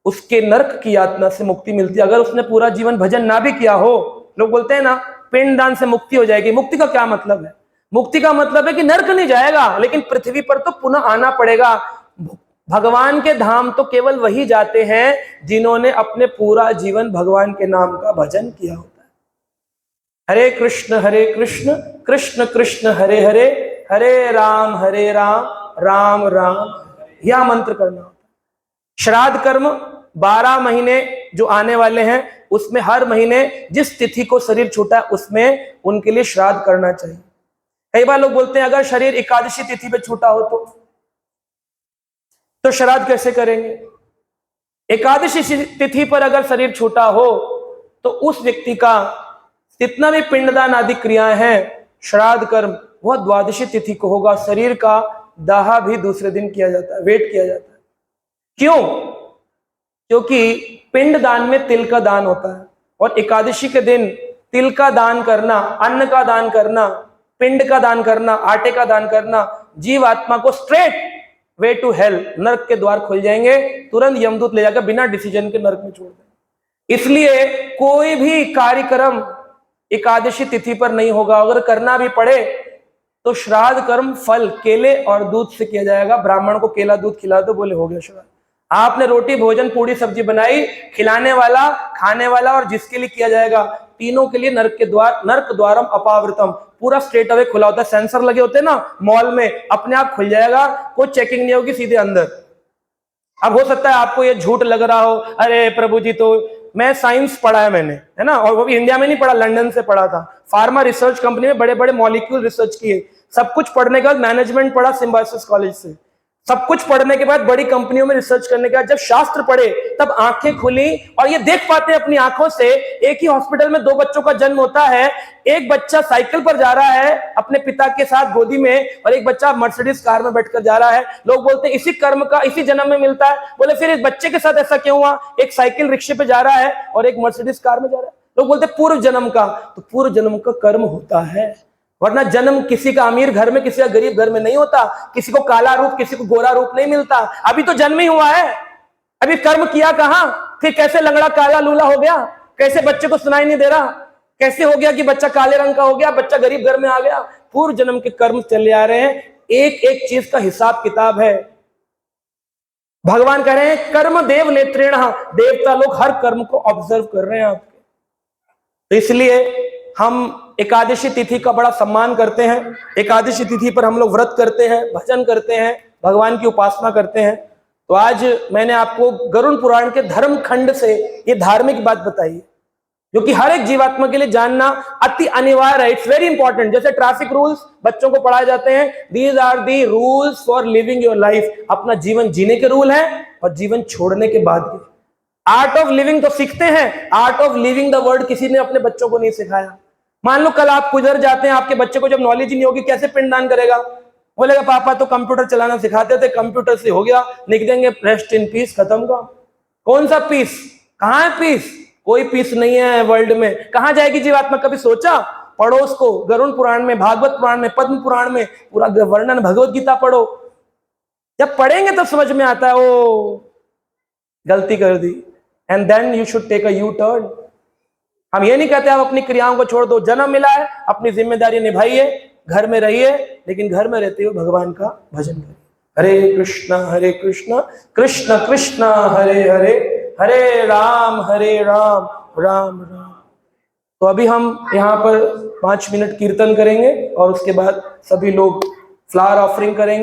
उसके नरक की यातना से मुक्ति मिलती है। अगर उसने पूरा जीवन भजन ना भी किया हो, लोग बोलते हैं ना पिंडदान से मुक्ति हो जाएगी। मुक्ति का क्या मतलब है? मुक्ति का मतलब है कि नरक नहीं जाएगा, लेकिन पृथ्वी पर तो पुनः आना पड़ेगा। भगवान के धाम तो केवल वही जाते हैं जिन्होंने अपने पूरा जीवन भगवान के नाम का भजन किया होता है। हरे कृष्ण कृष्ण कृष्ण हरे हरे, हरे राम राम राम, यह मंत्र करना होता है। श्राद्ध कर्म 12 महीने जो आने वाले हैं उसमें हर महीने जिस तिथि को शरीर छूटा है उसमें उनके लिए श्राद्ध करना चाहिए। कई बार लोग बोलते हैं अगर शरीर एकादशी तिथि पे छूटा हो तो श्राद्ध कैसे करेंगे? एकादशी तिथि पर अगर शरीर छूटा हो तो उस व्यक्ति का जितना भी पिंडदान आदि क्रियाएं हैं, श्राद्ध कर्म, वह द्वादशी तिथि को होगा। शरीर का दाह भी दूसरे दिन किया जाता है, वेट किया जाता है। क्यों? क्योंकि पिंडदान में तिल का दान होता है और एकादशी के दिन तिल का दान करना, अन्न का दान करना, पिंड का दान करना, आटे का दान करना, जीव आत्मा को स्ट्रेट वे टू हेल, नरक के द्वार खुल जाएंगे। तुरंत यमदूत ले जाकर बिना डिसीजन के नरक में छोड़ देंगे। इसलिए कोई भी कार्यक्रम एकादशी तिथि पर नहीं होगा। अगर करना भी पड़े तो श्राद्ध कर्म फल, केले और दूध से किया जाएगा। ब्राह्मण को केला दूध खिला दो, बोले हो गया श्राद्ध। आपने रोटी भोजन पूरी सब्जी बनाई, खिलाने वाला, खाने वाला और जिसके लिए किया जाएगा, तीनों के लिए नरक द्वारम अपावृतम, पूरा स्ट्रेट अवे खुला होता है। सेंसर लगे होते हैं ना मॉल में, अपने आप खुल जाएगा, कोई चेकिंग नहीं होगी, सीधे अंदर। अब हो सकता है आपको ये झूठ लग रहा हो, अरे प्रभु जी तो मैं साइंस पढ़ा है मैंने, है ना, और वो भी इंडिया में नहीं पढ़ा, लंदन से पढ़ा था। फार्मा रिसर्च कंपनी में बड़े बड़े मॉलिक्यूल रिसर्च किए, सब कुछ पढ़ने के बाद मैनेजमेंट पढ़ा सिम्बायोसिस कॉलेज से। सब कुछ पढ़ने के बाद बड़ी कंपनियों में रिसर्च करने के बाद जब शास्त्र पढ़े तब आंखें खुली और ये देख पाते हैं अपनी आंखों से। एक ही हॉस्पिटल में 2 बच्चों का जन्म होता है, एक बच्चा साइकिल पर जा रहा है अपने पिता के साथ गोदी में और एक बच्चा मर्सिडीज कार में बैठकर जा रहा है। लोग बोलते हैं इसी कर्म का इसी जन्म में मिलता है। बोले फिर इस बच्चे के साथ ऐसा क्यों हुआ? एक साइकिल रिक्शे पे जा रहा है और एक मर्सिडीज कार में जा रहा है। लोग बोलते पूर्व जन्म का, तो पूर्व जन्म का कर्म होता है, वरना जन्म किसी का अमीर घर में किसी का गरीब घर में नहीं होता, किसी को काला रूप किसी को गोरा रूप नहीं मिलता। अभी तो जन्म ही हुआ है, अभी कर्म किया कहां, फिर कैसे लंगड़ा काला लूला हो गया, कैसे बच्चे को सुनाई नहीं दे रहा, कैसे हो गया कि बच्चा काले रंग का हो गया, बच्चा गरीब घर में आ गया। पूर्व जन्म के कर्म चले आ रहे हैं, एक एक चीज का हिसाब किताब है। भगवान कह रहे हैं कर्म देव नेत्रेण, देवता लोग हर कर्म को ऑब्जर्व कर रहे हैं आपके। तो इसलिए हम एकादशी तिथि का बड़ा सम्मान करते हैं, एकादशी तिथि पर हम लोग व्रत करते हैं, भजन करते हैं, भगवान की उपासना करते हैं। तो आज मैंने आपको गरुड़ पुराण के धर्म खंड से ये धार्मिक बात बताई जो कि हर एक जीवात्मा के लिए जानना अति अनिवार्य है। It's very important. जैसे ट्रैफिक रूल्स बच्चों को पढ़ाए जाते हैं, these are the rules for living your life. अपना जीवन जीने के रूल हैं और जीवन छोड़ने के बाद के। आर्ट ऑफ लिविंग तो सीखते हैं, art of living the world किसी ने अपने बच्चों को नहीं सिखाया। मान लो कल आप गुजर जाते हैं, आपके बच्चे को जब नॉलेज ही नहीं होगी कैसे पिंडदान करेगा? बोलेगा पापा तो कंप्यूटर चलाना सिखाते थे, कंप्यूटर से हो गया, लिख देंगे रेस्ट इन पीस, खत्म का। कौन सा पीस? कहां है पीस? कोई पीस नहीं है वर्ल्ड में। कहां जाएगी जीवात्मा? कभी सोचा? पढ़ो उसको, गरुड़ पुराण में, भागवत पुराण में, पद्म पुराण में पूरा वर्णन, भगवत गीता पढ़ो। जब पढ़ेंगे तो समझ में आता है ओ गलती कर दी, and then you should take a U turn. हम ये नहीं कहते आप अपनी क्रियाओं को छोड़ दो, जन्म मिला है, अपनी जिम्मेदारी निभाइए, घर में रहिए, लेकिन घर में रहते हुए भगवान का भजन करिए। हरे कृष्ण कृष्ण कृष्ण हरे हरे, हरे राम राम राम। तो अभी हम यहाँ पर 5 मिनट कीर्तन करेंगे और उसके बाद सभी लोग फ्लावर ऑफरिंग करेंगे।